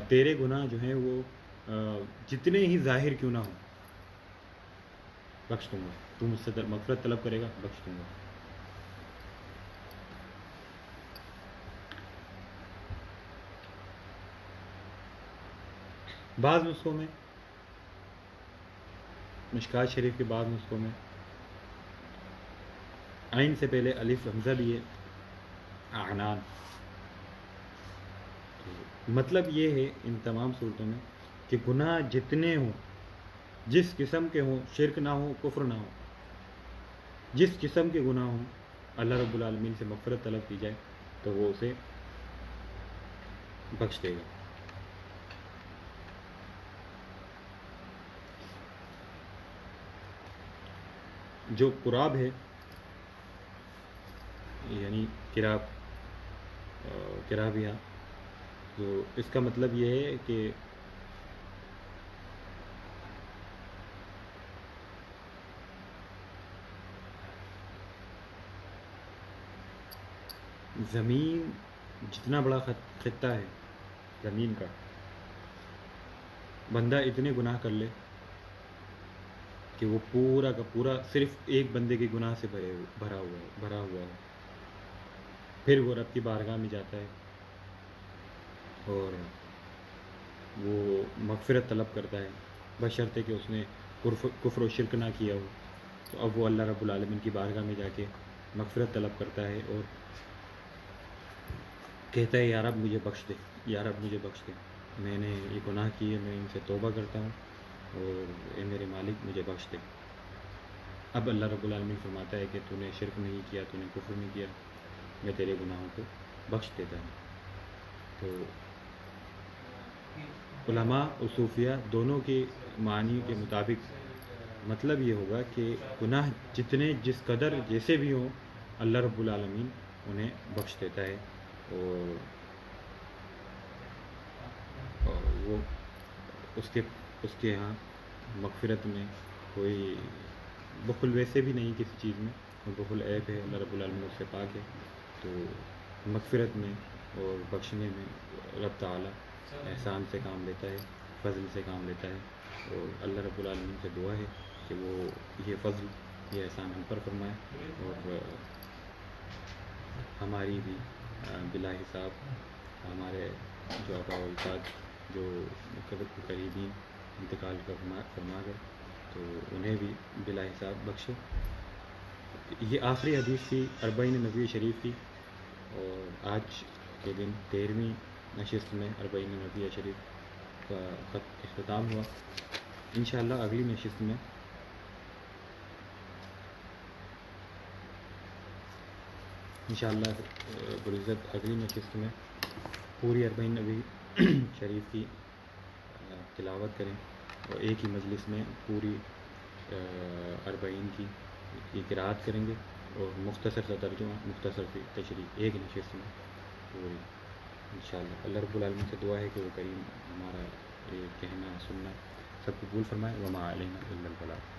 تیرے گناہ جو ہیں وہ جتنے ہی ظاہر کیوں نہ ہوں بخش دوں گا، تو مجھ سے مغفرت طلب کرے گا بخش دوں گا۔ بعض نسخوں میں، مشکات شریف کے بعض نسخوں میں عین سے پہلے الف حمزہ بھی ہے، اعنان۔ مطلب یہ ہے ان تمام صورتوں میں کہ گناہ جتنے ہوں، جس قسم کے ہوں، شرک نہ ہو، کفر نہ ہو، جس قسم کے گناہ ہوں، اللہ رب العالمین سے مغفرت طلب کی جائے تو وہ اسے بخش دے گا۔ جو قراب ہے یعنی کرابیہ، تو اس کا مطلب یہ ہے کہ زمین جتنا بڑا خطہ ہے زمین کا، بندہ اتنے گناہ کر لے کہ وہ پورا کا پورا صرف ایک بندے کے گناہ سے بھرا ہوا ہے، پھر وہ رب کی بارگاہ میں جاتا ہے اور وہ مغفرت طلب کرتا ہے، بشرطے کہ اس نے کفر و شرک نہ کیا ہو، تو اب وہ اللہ رب العالمین کی بارگاہ میں جا کے مغفرت طلب کرتا ہے اور کہتا ہے یا رب مجھے بخش دے، یا رب مجھے بخش دے، میں نے یہ گناہ کیے، میں ان سے توبہ کرتا ہوں اور اے میرے مالک مجھے بخش دے۔ اب اللہ رب العالمین فرماتا ہے کہ تو نے شرک نہیں کیا، تو نے کفر نہیں کیا، میں تیرے گناہوں کو بخش دیتا ہوں۔ تو علماء اور صوفیہ دونوں کے معنی کے مطابق مطلب یہ ہوگا کہ گناہ جتنے جس قدر جیسے بھی ہوں اللہ رب العالمین انہیں بخش دیتا ہے، اور وہ اس کے یہاں مغفرت میں کوئی بخل ویسے بھی نہیں کسی چیز میں، اور بخل عیب ہے، اللہ رب العالمین اس سے پاک ہے، تو مغفرت میں اور بخشنے میں رب تعالیٰ احسان سے کام لیتا ہے، فضل سے کام لیتا ہے، اور اللہ رب العالمین سے دعا ہے کہ وہ یہ فضل یہ احسان ہم پر فرمائے، اور ہماری بھی بلا حساب ہمارے جو آباء و اجداد جو قریبین انتقال فرما گئے تو انہیں بھی بلا حساب بخشے۔ یہ آخری حدیث تھی اربعین نبوی شریف کی، اور آج کے دن 13ویں نشست میں اربعین نبوی شریف کا اختتام ہوا۔ انشاءاللہ اگلی نشست میں انشاءاللہ بالعزت اگلی نشست میں پوری اربعین نبوی شریف کی تلاوت کریں، اور ایک ہی مجلس میں پوری اربعین کی قرأت کریں گے، اور مختصر سا ترجمہ، مختصر سی تشریح ایک نشست میں پوری انشاءاللہ اللہ رب العالمین سے دعا ہے کہ وہ کریم ہمارا یہ کہنا سننا سب قبول فرمائے، وما علینا الا البلاغ۔